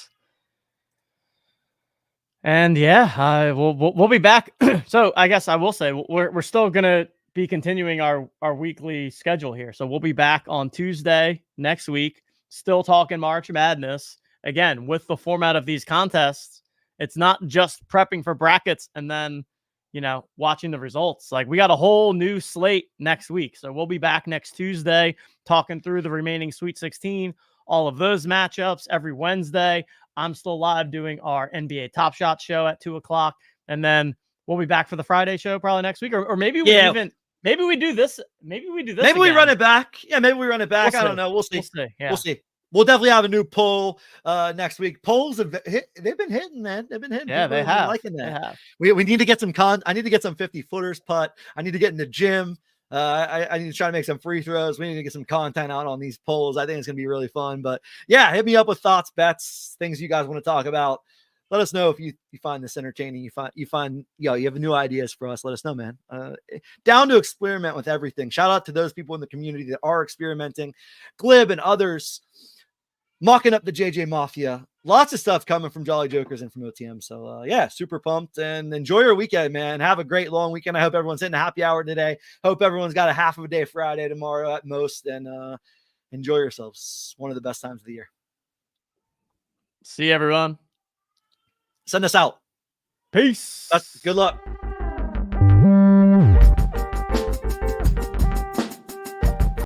And yeah, we'll be back. So I guess I will say we're still gonna be continuing our weekly schedule here. So we'll be back on Tuesday next week, still talking March Madness. Again, with the format of these contests, it's not just prepping for brackets and then, watching the results. Like, we got a whole new slate next week. So we'll be back next Tuesday talking through the remaining Sweet 16, all of those matchups every Wednesday. I'm still live doing our NBA Top Shot show at 2:00. And then we'll be back for the Friday show probably next week. Or maybe we do this. Maybe we do this. Maybe we run it back. Yeah, maybe we run it back. We'll I don't know. We'll see. Yeah. We'll see. We'll definitely have a new poll next week. Polls have they've been hitting, man. They've been hitting. Yeah, People they have. liking that. They have. We need to get some I need to get some 50-footers putt. I need to get in the gym. I need to try to make some free throws. We need to get some content out on these polls. I think it's going to be really fun. But yeah, hit me up with thoughts, bets, things you guys want to talk about. Let us know if you find this entertaining. You find you have new ideas for us. Let us know, man. Down to experiment with everything. Shout out to those people in the community that are experimenting. Glib and others mocking up the JJ Mafia. Lots of stuff coming from Jolly Jokers and from OTM. So yeah, super pumped, and enjoy your weekend, man. Have a great long weekend. I hope everyone's hitting a happy hour today. Hope everyone's got a half of a day Friday tomorrow at most, and enjoy yourselves. One of the best times of the year. See you, everyone. Send us out. Peace. Good luck.